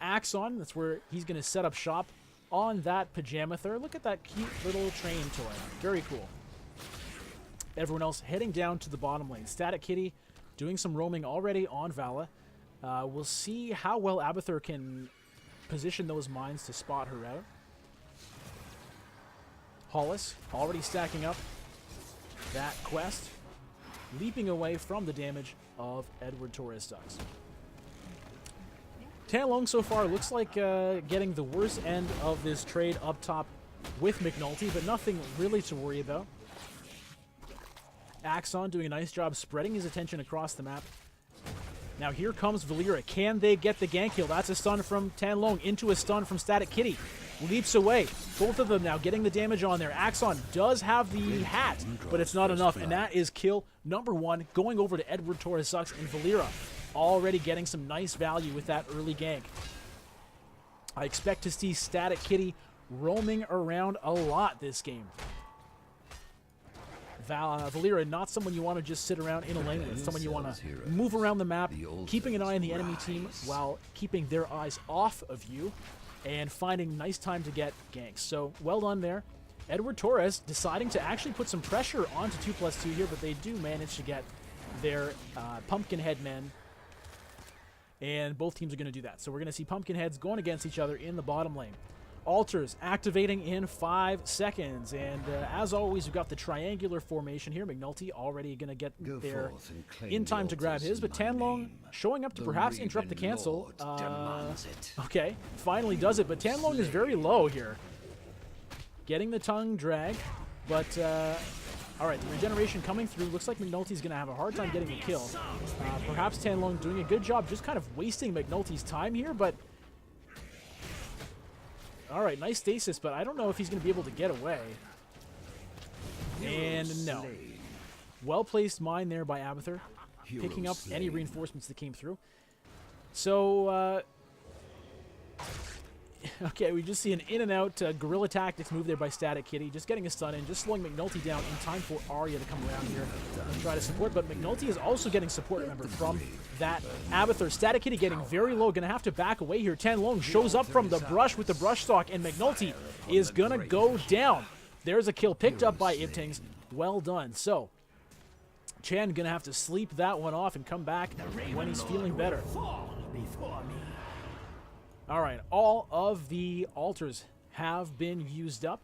Axon. That's where he's going to set up shop on that Pajamathur. Look at that cute little train toy. Very cool. Everyone else heading down to the bottom lane. Static Kitty doing some roaming already on Vala. We'll see how well Abathur can position those mines to spot her out. Hollis already stacking up that quest, leaping away from the damage of Edward Torres Sucks. Tanlong so far looks like getting the worst end of this trade up top with McNulty, but nothing really to worry about. Axon doing a nice job spreading his attention across the map. Now here comes Valeera. Can they get the gank kill? That's a stun from Tanlong into a stun from Static Kitty. Leaps away. Both of them now getting the damage on there. Axon does have the hat, but it's not enough. And that is kill number 1 going over to Edward Torres Sucks, and Valeera already getting some nice value with that early gank. I expect to see Static Kitty roaming around a lot this game. Valeera, not someone you want to just sit around in a lane with, someone you want to move around the map, keeping an eye on the enemy team while keeping their eyes off of you and finding nice time to get ganks. So well done there. Edward Torres deciding to actually put some pressure onto 2+2 here, but they do manage to get their Pumpkinhead men, and both teams are going to do that. So we're going to see Pumpkinheads going against each other in the bottom lane. Altars activating in 5 seconds, and as always, we've got the triangular formation here. McNulty already going to get there in time to grab his, but Tanlong showing up to perhaps interrupt the cancel. Okay, finally does it, but Tanlong is very low here. Getting the tongue drag, but all right, the regeneration coming through. Looks like McNulty's going to have a hard time getting a kill. Perhaps Tanlong doing a good job just kind of wasting McNulty's time here, but all right, nice stasis, but I don't know if he's going to be able to get away. And no. Well-placed mine there by Abathur, picking up any reinforcements that came through. So, okay, we just see an in-and-out guerrilla tactics move there by Static Kitty, just getting a stun in, just slowing McNulty down in time for Arya to come around here and try to support. But McNulty is also getting support, remember, from that Abathur. Static Kitty getting very low, going to have to back away here. Tanlong shows up from the brush with the brush stock, and McNulty is going to go down. There's a kill picked up by Ibtings. Well done. So, Chan going to have to sleep that one off and come back when he's feeling better. All right, all of the altars have been used up.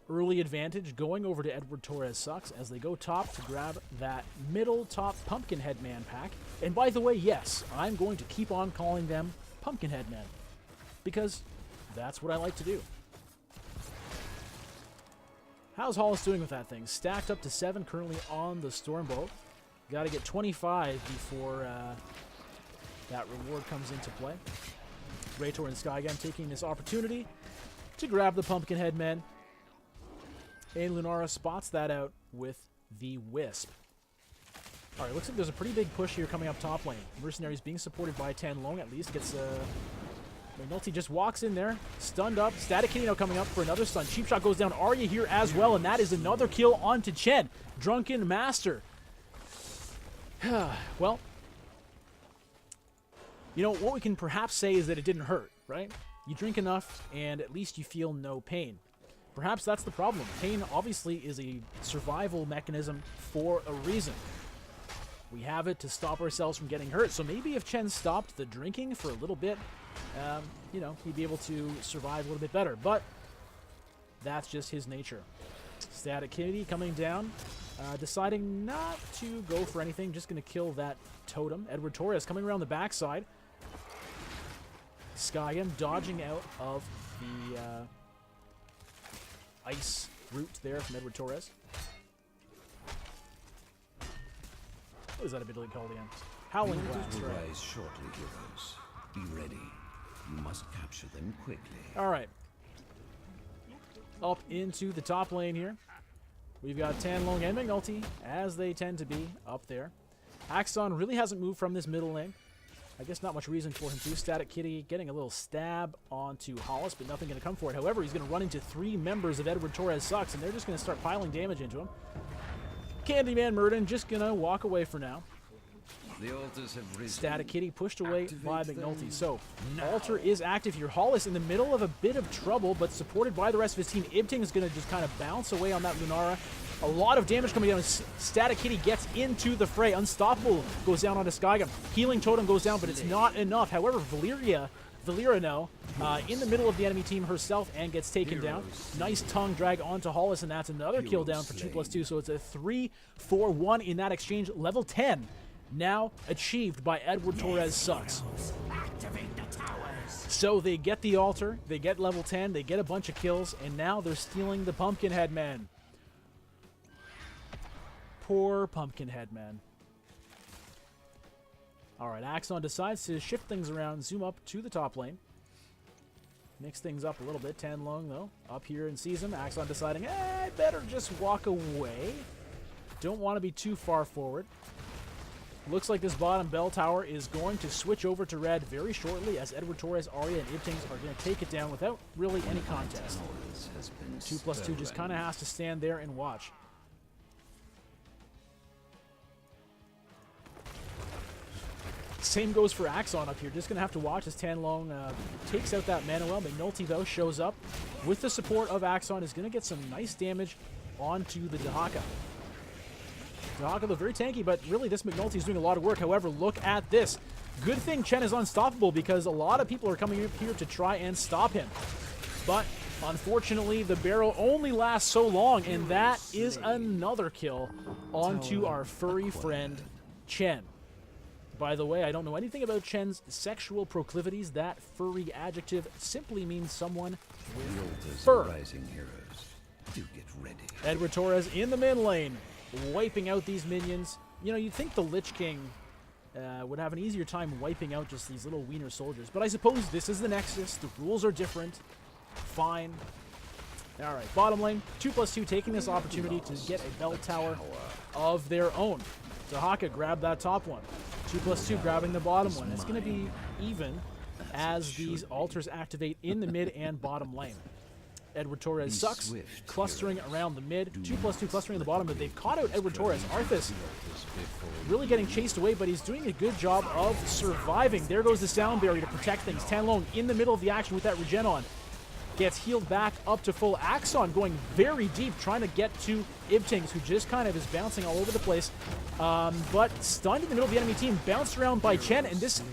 Early advantage going over to Edward Torres Sucks as they go top to grab that middle top Pumpkinhead Man pack. And by the way, yes, I'm going to keep on calling them Pumpkinhead Men because that's what I like to do. How's Hollis doing with that thing? Stacked up to 7 currently on the Stormbolt. Got to get 25 before that reward comes into play. Rhetor and Skygum taking this opportunity to grab the Pumpkinhead men. And Lunara spots that out with the Wisp. Alright, looks like there's a pretty big push here coming up top lane. Mercenaries being supported by Tanlong at least. Gets McNulty just walks in there, stunned up. Static Kitty now coming up for another stun. Cheap shot goes down. Arya here as well, and that is another kill onto Chen. Drunken Master. Well, you know, what we can perhaps say is that it didn't hurt, right? You drink enough, and at least you feel no pain. Perhaps that's the problem. Pain, obviously, is a survival mechanism for a reason. we have it to stop ourselves from getting hurt. So maybe if Chen stopped the drinking for a little bit, you know, he'd be able to survive a little bit better. But that's just his nature. Static Kitty coming down, deciding not to go for anything, just going to kill that totem. Edward Torres coming around the backside. Skyrim dodging out of the ice route there from Edward Torres. What is that ability called again? Howling Blast, will right? rise shortly, heroes. Be ready. You must capture them quickly. All right. Up into the top lane here. We've got Tanlong and McNulty, as they tend to be up there. Axon really hasn't moved from this middle lane. I guess not much reason for him to. Static Kitty getting a little stab onto Hollis, but nothing going to come for it. However, he's going to run into 3 members of Edward Torres Sucks, and they're just going to start piling damage into him. Candyman Murden just going to walk away for now. The altars have risen. Static Kitty pushed away by Activate McNulty. them So, now. Altar is active here. Hollis in the middle of a bit of trouble, but supported by the rest of his team. Ibting is going to just kind of bounce away on that Lunara. A lot of damage coming down. Static Kitty gets into the fray. Unstoppable goes down onto Skygum. Healing Totem goes down, but it's not enough. However, Valyria now in the middle of the enemy team herself and gets taken down. Nice tongue drag onto Hollis, and that's another kill down for 2+2. So it's a 3-4-1 in that exchange. Level 10 now achieved by Edward Torres Sucks. So they get the altar, they get level 10, they get a bunch of kills, and now they're stealing the Pumpkinhead Man. Poor Pumpkinhead Man. Alright, Axon decides to shift things around, zoom up to the top lane. Mix things up a little bit. Tanlong, though, up here and sees him. Axon deciding, I better just walk away. Don't want to be too far forward. Looks like this bottom bell tower is going to switch over to red very shortly, as Edward Torres, Arya, and Ibtings are going to take it down without really any contest. 2+2 just kind of has to stand there and watch. Same goes for Axon up here. Just going to have to watch as Tanlong takes out that Manuel. McNulty, though, shows up with the support of Axon. Is going to get some nice damage onto the Dahaka. Dahaka, though, very tanky, but really this McNulty is doing a lot of work. However, look at this. Good thing Chen is unstoppable, because a lot of people are coming up here to try and stop him. But unfortunately, the barrel only lasts so long, and that is another kill onto our furry friend, Chen. By the way, I don't know anything about Chen's sexual proclivities. That furry adjective simply means someone with fur. Rising heroes. Do get ready. Edward Torres in the mid lane, wiping out these minions. You know, you'd think the Lich King would have an easier time wiping out just these little wiener soldiers. But I suppose this is the Nexus. The rules are different. Fine. All right, bottom lane, 2+2 taking this opportunity to get a bell tower of their own. Dahaka grabbed that top one. 2+2 grabbing the bottom one. It's going to be even as these altars activate in the mid and bottom lane. Edward Torres Sucks, clustering around the mid. 2+2 clustering the bottom, but they've caught out Edward Torres. Arthas really getting chased away, but he's doing a good job of surviving. There goes the sound barrier to protect things. Tanlong in the middle of the action with that regen on. Gets healed back up to full. Axon going very deep, trying to get to Ibtings, who just kind of is bouncing all over the place. But stunned in the middle of the enemy team, bounced around by Chen, and this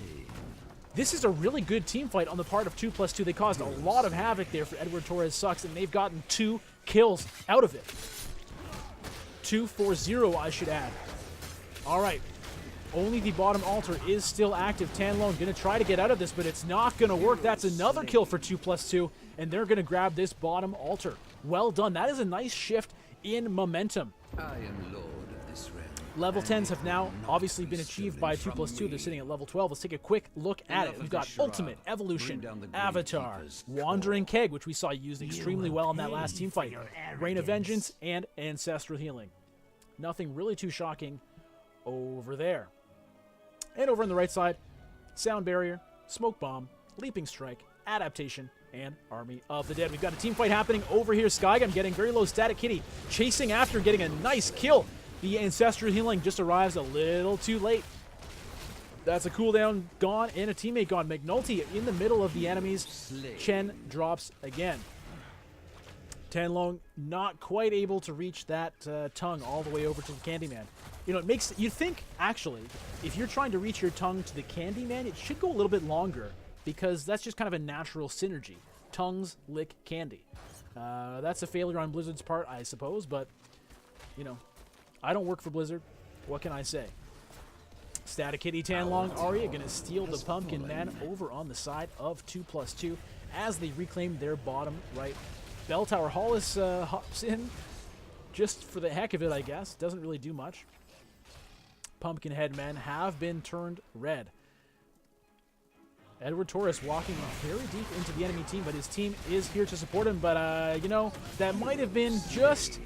is a really good team fight on the part of 2+2. They caused a lot of havoc there for Edward Torres Sucks, and they've gotten 2 kills out of it. 2-4-0, I should add. All right. Only the bottom altar is still active. Tanlong going to try to get out of this, but it's not going to work. That's another kill for 2+2, and they're going to grab this bottom altar. Well done. That is a nice shift in momentum. I am lord of this realm. Level 10s have now obviously been achieved by 2+2. They're sitting at level 12. Let's take a quick look at it. We've got Ultimate, Evolution, Avatar, Wandering Keg, which we saw used extremely well in that last team fight, Reign of Vengeance, and Ancestral Healing. Nothing really too shocking over there. And over on the right side, Sound Barrier, Smoke Bomb, Leaping Strike, Adaptation, and Army of the Dead. We've got a team fight happening over here. Skygum getting very low. Static Kitty chasing after, getting a nice kill. The Ancestral Healing just arrives a little too late. That's a cooldown gone and a teammate gone. McNulty in the middle of the enemies. Chen drops again. Tanlong not quite able to reach that tongue all the way over to the Candyman. You know, it makes you think, actually, if you're trying to reach your tongue to the Candyman, it should go a little bit longer, because that's just kind of a natural synergy. Tongues lick candy. That's a failure on Blizzard's part, I suppose, but, you know, I don't work for Blizzard. What can I say? Static Kitty, Tanlong, Arya going to steal the Pumpkin Man over on the side of 2+2 as they reclaim their bottom right. Bell Tower Hollis hops in just for the heck of it, I guess. Doesn't really do much. Pumpkinhead men have been turned red. Edward Torres walking very deep into the enemy team, but his team is here to support him. But, you know, that might have been just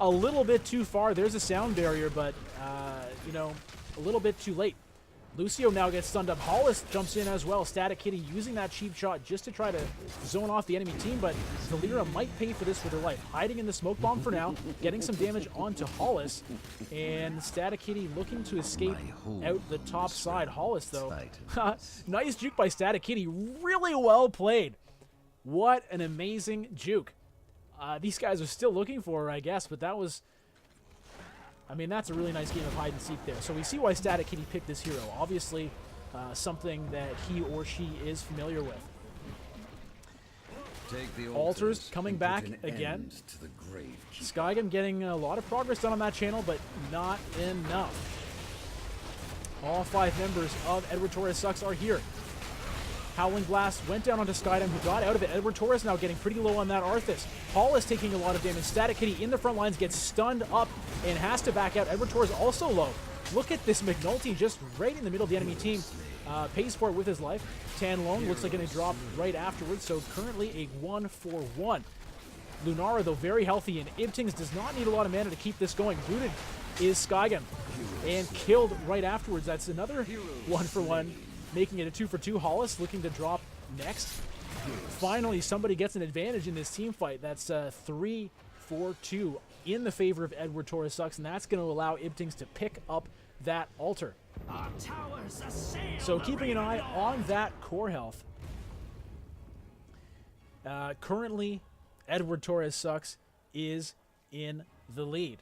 a little bit too far. There's a sound barrier, but, you know, a little bit too late. Lucio now gets stunned up. Hollis jumps in as well. Static Kitty using that cheap shot just to try to zone off the enemy team, but Delira might pay for this with her life. Hiding in the smoke bomb for now, getting some damage onto Hollis, and Static Kitty looking to escape out the top side. Hollis, though, nice juke by Static Kitty. Really well played. What an amazing juke. These guys are still looking for her, I guess, but that was... I mean, that's a really nice game of hide and seek there. So we see why Static Kitty picked this hero. Obviously, something that he or she is familiar with. Take the Altars coming back again. Skygam getting a lot of progress done on that channel, but not enough. All 5 members of Edward Torres Sucks are here. Howling Blast went down onto Skydam, who got out of it. Edward Torres now getting pretty low on that Arthas. Paul is taking a lot of damage. Static Kitty in the front lines gets stunned up and has to back out. Edward Torres also low. Look at this McNulty just right in the middle of the enemy team. Pays for it with his life. Tanlong looks like going to drop right afterwards, so currently a 1-for-1. Lunara, though, very healthy, and Ibtings does not need a lot of mana to keep this going. Rooted is Skygam, and killed right afterwards. That's another 1-for-1. Making it a 2-for-2. Hollis looking to drop next. Finally, somebody gets an advantage in this team fight. That's 3-4-2 in the favor of Edward Torres Sucks, and that's going to allow Ibtings to pick up that altar. So keeping an eye on that core health. Currently, Edward Torres Sucks is in the lead.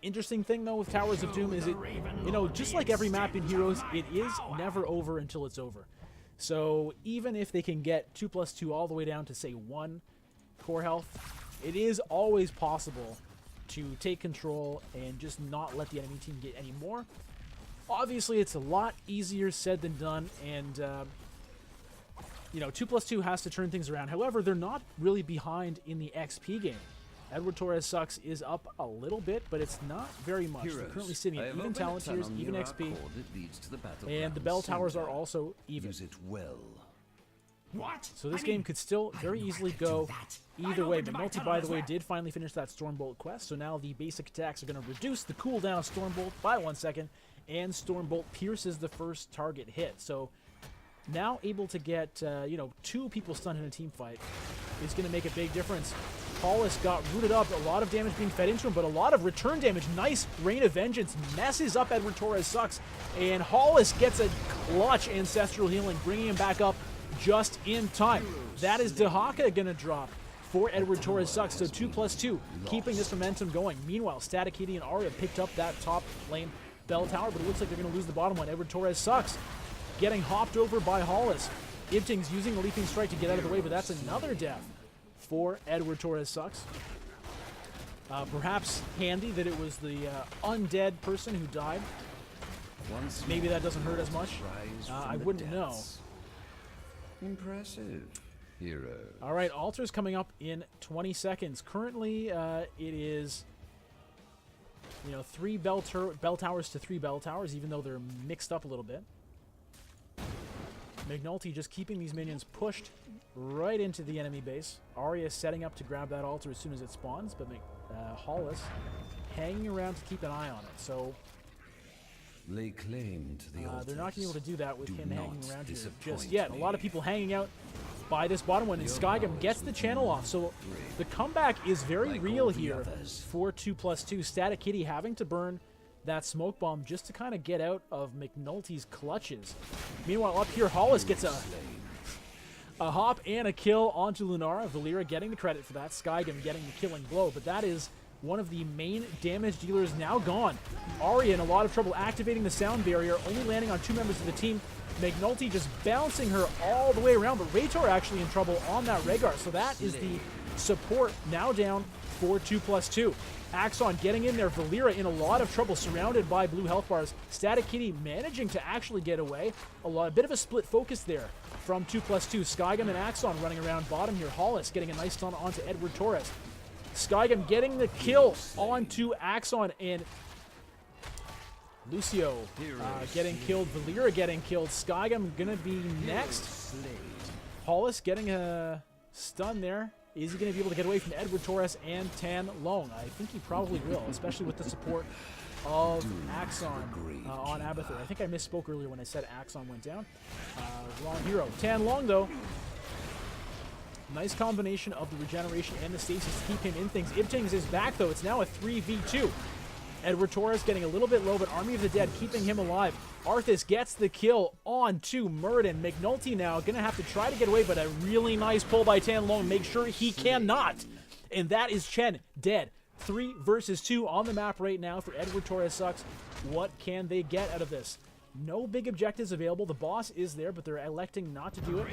Interesting thing, though, with Towers of Doom is it, you know, just like every map in Heroes, it is never over until it's over. So even if they can get 2+2 all the way down to, say, 1 core health, it is always possible to take control and just not let the enemy team get any more. Obviously, it's a lot easier said than done, and, you know, 2+2 has to turn things around. However, they're not really behind in the XP game. Edward Torres Sucks is up a little bit, but it's not very much. They're currently sitting at even talent tiers, even XP, and the bell towers are also even. Use it well. What? So this game could still very easily go either way. But Multi, by the way, did finally finish that Stormbolt quest, so now the basic attacks are going to reduce the cooldown of Stormbolt by 1 second, and Stormbolt pierces the first target hit. So now able to get, you know, 2 people stunned in a team fight is going to make a big difference. Paulus got rooted up, a lot of damage being fed into him, but a lot of return damage. Nice Rain of Vengeance messes up Edward Torres Sucks, and Hollis gets a clutch Ancestral Healing, bringing him back up just in time. That is Dahaka going to drop for Edward Torres Sucks, so 2+2, keeping this momentum going. Meanwhile, Static Kitty and Arya picked up that top lane bell tower, but it looks like they're going to lose the bottom one. Edward Torres Sucks getting hopped over by Hollis. Ibtings using the Leaping Strike to get out of the way, but that's another death for Edward Torres Sucks. Perhaps handy that it was the undead person who died. Maybe that doesn't hurt as much. I wouldn't know. Impressive, hero. All right, altars coming up in 20 seconds. Currently, it is, you know, 3 bell towers to 3 bell towers, even though they're mixed up a little bit. McNulty just keeping these minions pushed right into the enemy base. Arya setting up to grab that altar as soon as it spawns, but Hollis hanging around to keep an eye on it. So lay claim to the altars. they're not going to be able to do that with him hanging around here just yet. A lot of people hanging out by this bottom one, and Skygam gets the channel off. So the comeback is very real here for 2+2. Static Kitty having to burn that smoke bomb just to kind of get out of McNulty's clutches. Meanwhile, up here, Hollis gets A hop and a kill onto Lunara. Valera getting the credit for that. Skygum getting the killing blow, but that is one of the main damage dealers now gone. Arya in a lot of trouble activating the sound barrier, only landing on 2 members of the team. McNulty just bouncing her all the way around, but Raytor actually in trouble on that Rhaegar, so that is the support now down for 2+2. Axon getting in there. Valera in a lot of trouble, surrounded by blue health bars. Static Kitty managing to actually get away. A bit of a split focus there from 2+2. Skygum and Axon running around bottom here. Hollis getting a nice stun onto Edward Torres. Skygum getting the kill onto Axon, and Lucio getting killed. Valera getting killed. Skygum gonna be next. Hollis getting a stun there. Is he going to be able to get away from Edward Torres and Tan Long? I think he probably will, especially with the support of Axon on Abathur. I think I misspoke earlier when I said Axon went down. Wrong hero. Tan Long, though. Nice combination of the regeneration and the stasis to keep him in things. Ibtings is back, though. It's now a 3v2. Edward Torres getting a little bit low, but Army of the Dead keeping him alive. Arthas gets the kill on to Muradin. McNulty now going to have to try to get away, but a really nice pull by Tan Long. Make sure he cannot. And that is Chen dead. 3 versus 2 on the map right now for Edward Torres Sucks. What can they get out of this? No big objectives available. The boss is there, but they're electing not to do it.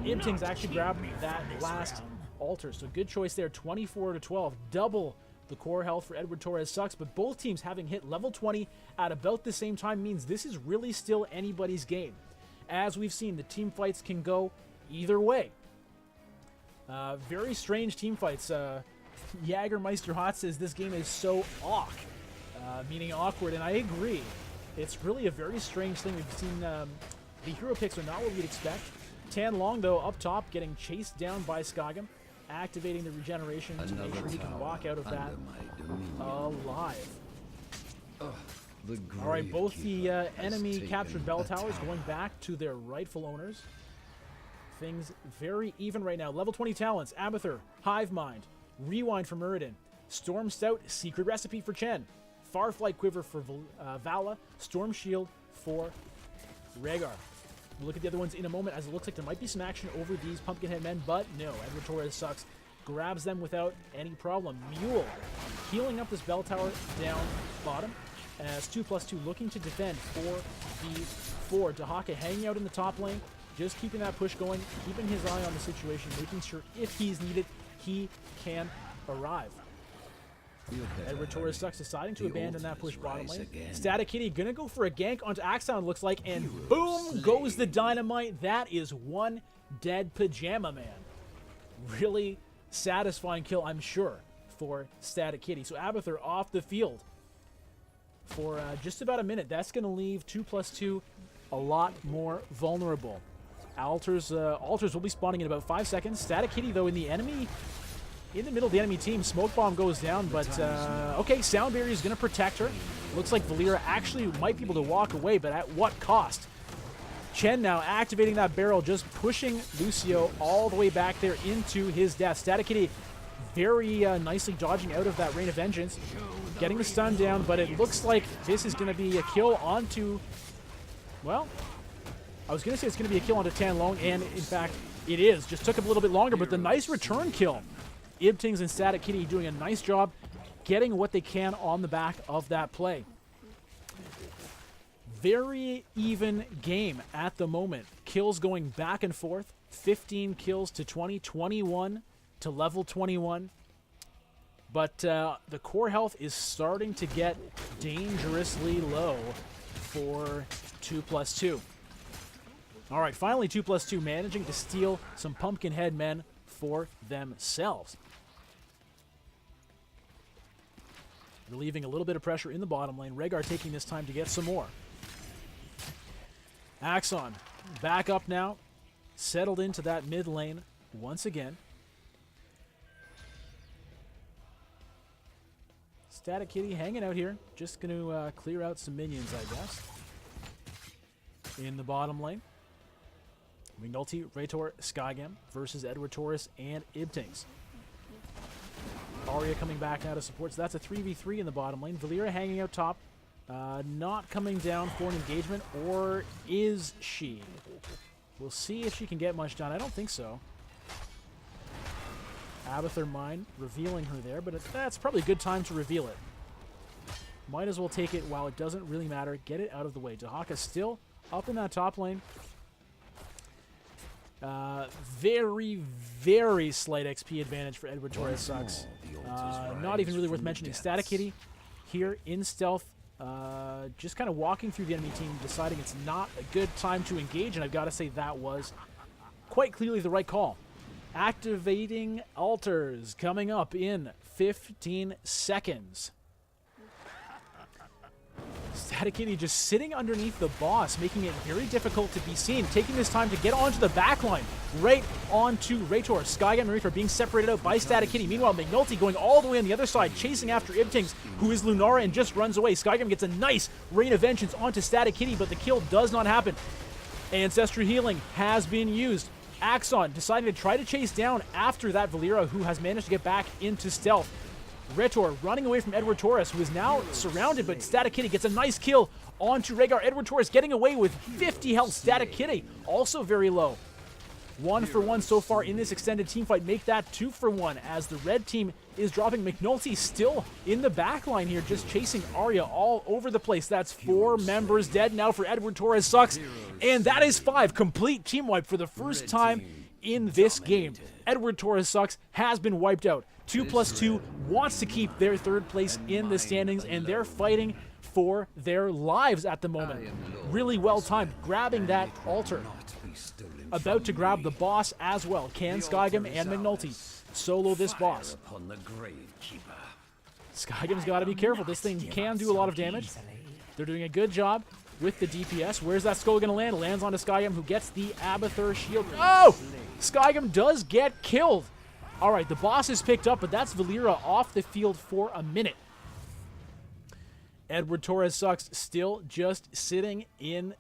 Ibtings actually grabbed that last altar, so good choice there. 24-12. Double the core health for Edward Torres Sucks, but both teams having hit level 20 at about the same time means this is really still anybody's game. As we've seen, the team fights can go either way. Very strange team fights. Jagermeister Hot says this game is so awk, meaning awkward, and I agree. It's really a very strange thing. We've seen the hero picks are not what we'd expect. Tan Long, though, up top, getting chased down by Skygum, activating the regeneration to make sure he can walk out of that alive. All right, both the enemy captured bell towers going back to their rightful owners. Things very even right now. Level 20 talents: Abathur, Hive Mind, Rewind for Muradin, Storm Stout, Secret Recipe for Chen, Farflight Quiver for Vala, Storm Shield for Rhaegar. We'll look at the other ones in a moment, as it looks like there might be some action over these Pumpkinhead men, but no. Edward Torres Sucks grabs them without any problem. Mule healing up this bell tower down bottom, as 2+2 looking to defend for the 4. Dahaka hanging out in the top lane, just keeping that push going, keeping his eye on the situation, making sure if he's needed, he can arrive. Edward Torres Sucks deciding to abandon that push bottom lane. Static Kitty gonna go for a gank onto Axon, looks like, and boom goes the dynamite. That is one dead Pajama Man. Really satisfying kill, I'm sure, for Static Kitty. So Abathur off the field for just about a minute. That's gonna leave 2+2 a lot more vulnerable. Altars will be spawning in about 5 seconds. Static Kitty, though, in the middle of the enemy team. Smoke bomb goes down, but okay, sound barrier is going to protect her. Looks like Valera actually might be able to walk away, but at what cost? Chen now activating that barrel, just pushing Lucio all the way back there into his death. Static Kitty very nicely dodging out of that Rain of Vengeance, getting the stun down, but it looks like this is going to be a kill onto, well, I was going to say it's going to be a kill onto Tan Long, and in fact, it is. Just took him a little bit longer, but the nice return kill. Ibtings and Static Kitty doing a nice job getting what they can on the back of that play. Very even game at the moment. Kills going back and forth. 15 kills to 20, 21 to level 21. But the core health is starting to get dangerously low for 2+2. All right, finally 2+2 managing to steal some Pumpkinhead men for themselves. Relieving a little bit of pressure in the bottom lane. Rhaegar taking this time to get some more. Axon back up now. Settled into that mid lane once again. Static Kitty hanging out here. Just going to clear out some minions, I guess. In the bottom lane. McNulty, Raytor, Skygam versus Edward Torres and Ibtings. Arya coming back now to support, so that's a 3v3 in the bottom lane. Valera hanging out top, not coming down for an engagement, or is she? We'll see if she can get much done. I don't think so. Abathur Mine revealing her there, but that's probably a good time to reveal it. Might as well take it while it doesn't really matter. Get it out of the way. Dahaka still up in that top lane. Very, very slight XP advantage for Edward Torres Sucks. Not even really worth mentioning. Static Kitty here in stealth. Just kind of walking through the enemy team, deciding it's not a good time to engage, and I've got to say that was quite clearly the right call. Activating altars coming up in 15 seconds. Static Kitty just sitting underneath the boss, making it very difficult to be seen, taking this time to get onto the backline, right onto Raytor. Skygam and Raytor being separated out by Static Kitty. Meanwhile, McNulty going all the way on the other side, chasing after Ibtings, who is Lunara, and just runs away. Skygam gets a nice Rain of Vengeance onto Static Kitty, but the kill does not happen. Ancestral Healing has been used. Axon deciding to try to chase down after that Valera, who has managed to get back into stealth. Retor running away from Edward Torres, who is now surrounded, but Static Kitty gets a nice kill onto Rhaegar. Edward Torres getting away with 50 health. Static Kitty also very low. 1 for 1 so far in this extended team fight. Make that 2 for 1 as the red team is dropping. McNulty still in the back line here, just chasing Arya all over the place. That's 4 members dead now for Edward Torres Sucks. And that is 5. Complete team wipe for the first time in this game. Edward Torres Sucks has been wiped out. 2+2 wants to keep their 3rd place in the standings, and they're fighting for their lives at the moment. Really well timed, grabbing that altar. About to grab the boss as well. Can Skygam and McNulty solo this boss? Skygam's got to be careful. This thing can do a lot of damage. They're doing a good job with the DPS. Where's that skull going to land? It lands onto Skygam, who gets the Abathur shield. Oh! Skygam does get killed. All right, the boss is picked up, but that's Valera off the field for a minute. Edward Torres Sucks still just sitting in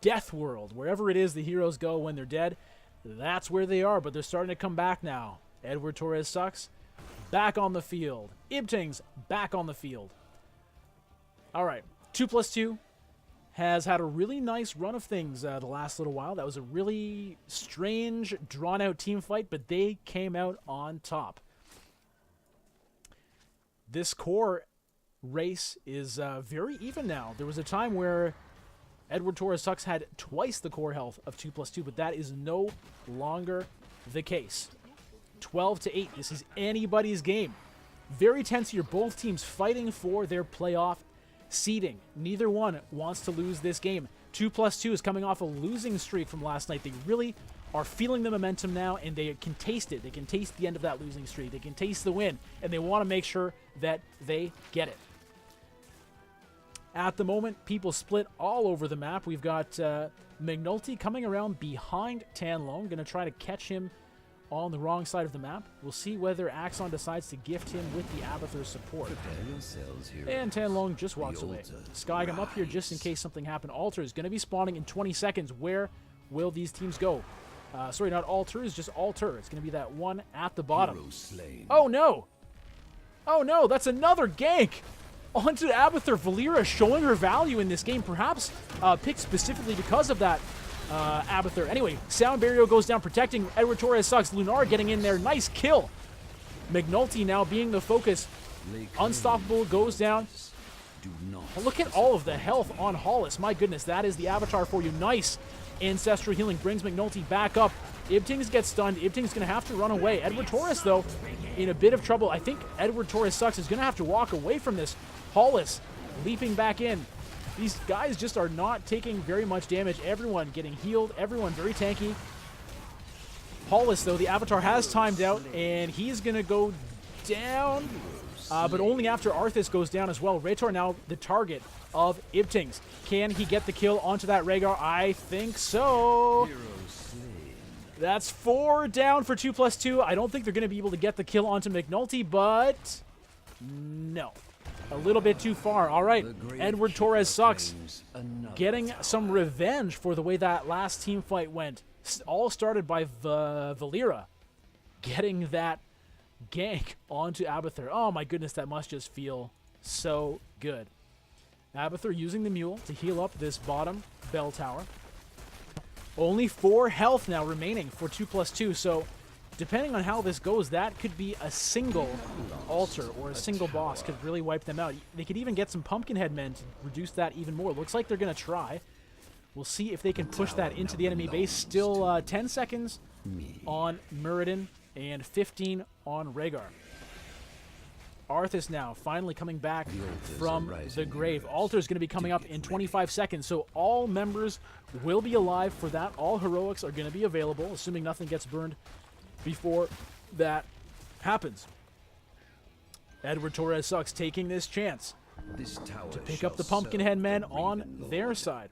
Death World. Wherever it is the heroes go when they're dead, that's where they are, but they're starting to come back now. Edward Torres Sucks back on the field. Ibtings back on the field. All right, 2+2 has had a really nice run of things the last little while. That was a really strange, drawn-out team fight, but they came out on top. This core race is very even now. There was a time where Edward Torres Sucks had twice the core health of 2+2, but that is no longer the case. 12-8. This is anybody's game. Very tense here. Both teams fighting for their playoff seeding. Neither one wants to lose this game. 2+2 is coming off a losing streak from last night. They really are feeling the momentum now, and they can taste it. They can taste the end of that losing streak. They can taste the win, and they want to make sure that they get it. At the moment, people split all over the map. We've got McNulty coming around behind Tanlong, going to try to catch him on the wrong side of the map. We'll see whether Axon decides to gift him with the Abathur support. And Tanlong just walks away. Skygam up here just in case something happened. Altar is going to be spawning in 20 seconds. Where will these teams go? Sorry, not altars, just altar. It's going to be that one at the bottom. Oh no! Oh no, that's another gank! Onto Abathur. Valera showing her value in this game, perhaps picked specifically because of that Abathur. Anyway, Sound Barrier goes down, protecting Edward Torres Sucks. Lunar getting in there. Nice kill. McNulty now being the focus. Unstoppable goes down. Look at all of the health on Hollis. My goodness, that is the avatar for you. Nice Ancestral Healing brings McNulty back up. Ibtings gets stunned. Ibtings going to have to run away. Edward Torres, though, in a bit of trouble. I think Edward Torres Sucks is going to have to walk away from this. Hollis leaping back in. These guys just are not taking very much damage. Everyone getting healed. Everyone very tanky. Hollis, though, the avatar has timed out, and he's going to go down, but only after Arthas goes down as well. Raytor now the target of Ibtings. Can he get the kill onto that Rhaegar? I think so. That's 4 down for 2+2. I don't think they're going to be able to get the kill onto McNulty, but no. A little bit too far. All right, Edward Torres Sucks getting some revenge for the way that last team fight went. All started by Valera getting that gank onto Abathur. Oh my goodness, that must just feel so good. Abathur using the mule to heal up this bottom bell tower. Only 4 health now remaining for 2+2, so depending on how this goes, that could be a single altar or a single boss could really wipe them out. They could even get some Pumpkinhead men to reduce that even more. Looks like they're going to try. We'll see if they can push that into the enemy base. Still 10 seconds on Muradin and 15 on Rhaegar. Arthas now finally coming back from the grave. Altar is going to be coming up in 25 seconds, so all members will be alive for that. All heroics are going to be available, assuming nothing gets burned before happens. Edward Torres Sucks taking this chance to pick up the Pumpkinhead men on their side.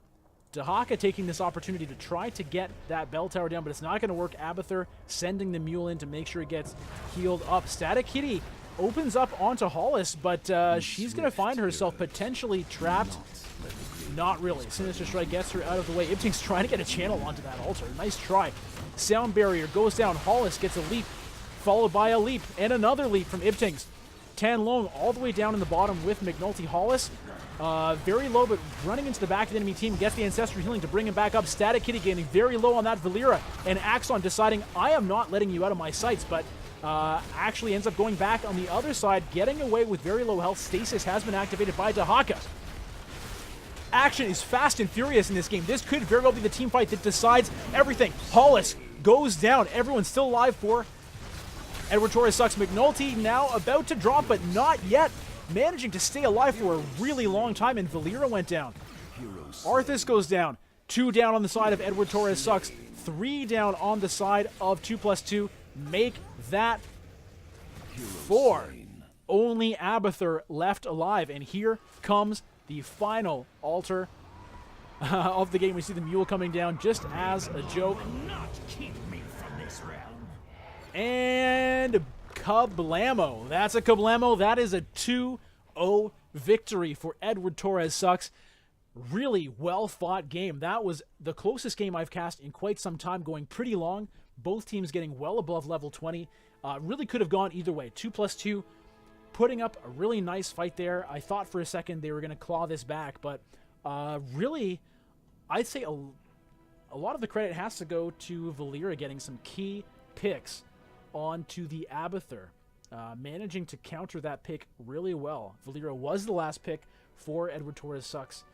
Dahaka taking this opportunity to try to get that bell tower down, but it's not going to work. Abathur sending the mule in to make sure it gets healed up. Static Kitty opens up onto Hollis, but she's going to find herself potentially trapped. Not really. Sinister Strike gets her out of the way. Ibting's trying to get a channel onto that altar. Nice try. Sound barrier goes down. Hollis gets a leap, followed by a leap, and another leap from Ibting's. Tanlong all the way down in the bottom with McNulty. Hollis very low, but running into the back of the enemy team, gets the Ancestral Healing to bring him back up. Static Kitty getting very low on that Valera, and Axon deciding, I am not letting you out of my sights, but actually ends up going back on the other side, getting away with very low health. Stasis has been activated by Dahaka. Action is fast and furious in this game. This could very well be the team fight that decides everything. Hollis goes down. Everyone's still alive for Edward Torres Sucks. McNulty now about to drop, but not yet. Managing to stay alive for a really long time, and Valera went down. Arthas goes down. 2 down on the side of Edward Torres Sucks. 3 down on the side of 2+2. Make that 4. Only Abathur left alive, and here comes the final altar of the game. We see the mule coming down just as a joke. Not keep me from this realm. And kablamo. That's a kablamo. That is a 2-0 victory for Edward Torres Sucks. Really well-fought game. That was the closest game I've cast in quite some time, going pretty long. Both teams getting well above level 20. Really could have gone either way. 2+2, putting up a really nice fight there. I thought for a second they were going to claw this back, but really, I'd say a lot of the credit has to go to Valera getting some key picks onto the Abathur, managing to counter that pick really well. Valera was the last pick for Edward Torres Sucks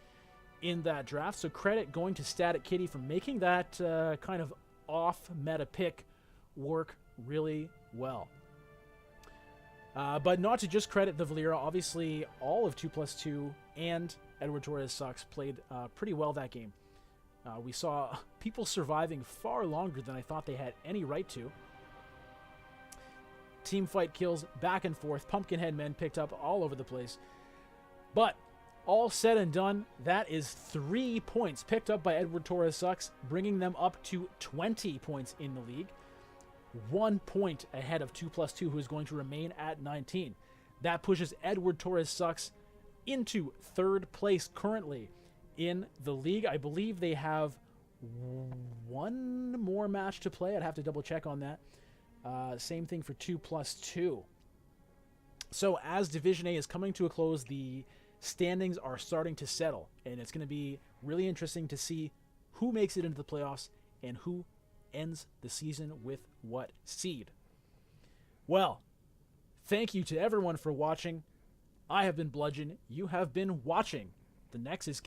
in that draft, so credit going to Static Kitty for making that kind of off-meta pick work really well. But not to just credit the Valera, obviously all of 2+2 and Edward Torres Sucks played pretty well that game. We saw people surviving far longer than I thought they had any right to. Team fight kills back and forth. Pumpkinhead men picked up all over the place. But all said and done, that is 3 points picked up by Edward Torres Sucks, bringing them up to 20 points in the league. 1 point ahead of 2+2, who is going to remain at 19. That pushes Edward Torres Sucks into 3rd place currently in the league. I believe they have 1 more match to play. I'd have to double check on that. Same thing for 2+2. So as Division A is coming to a close, the standings are starting to settle, and it's going to be really interesting to see who makes it into the playoffs and who ends the season with what seed. Well, thank you to everyone for watching. I have been Bludgeon. You have been watching the Nexus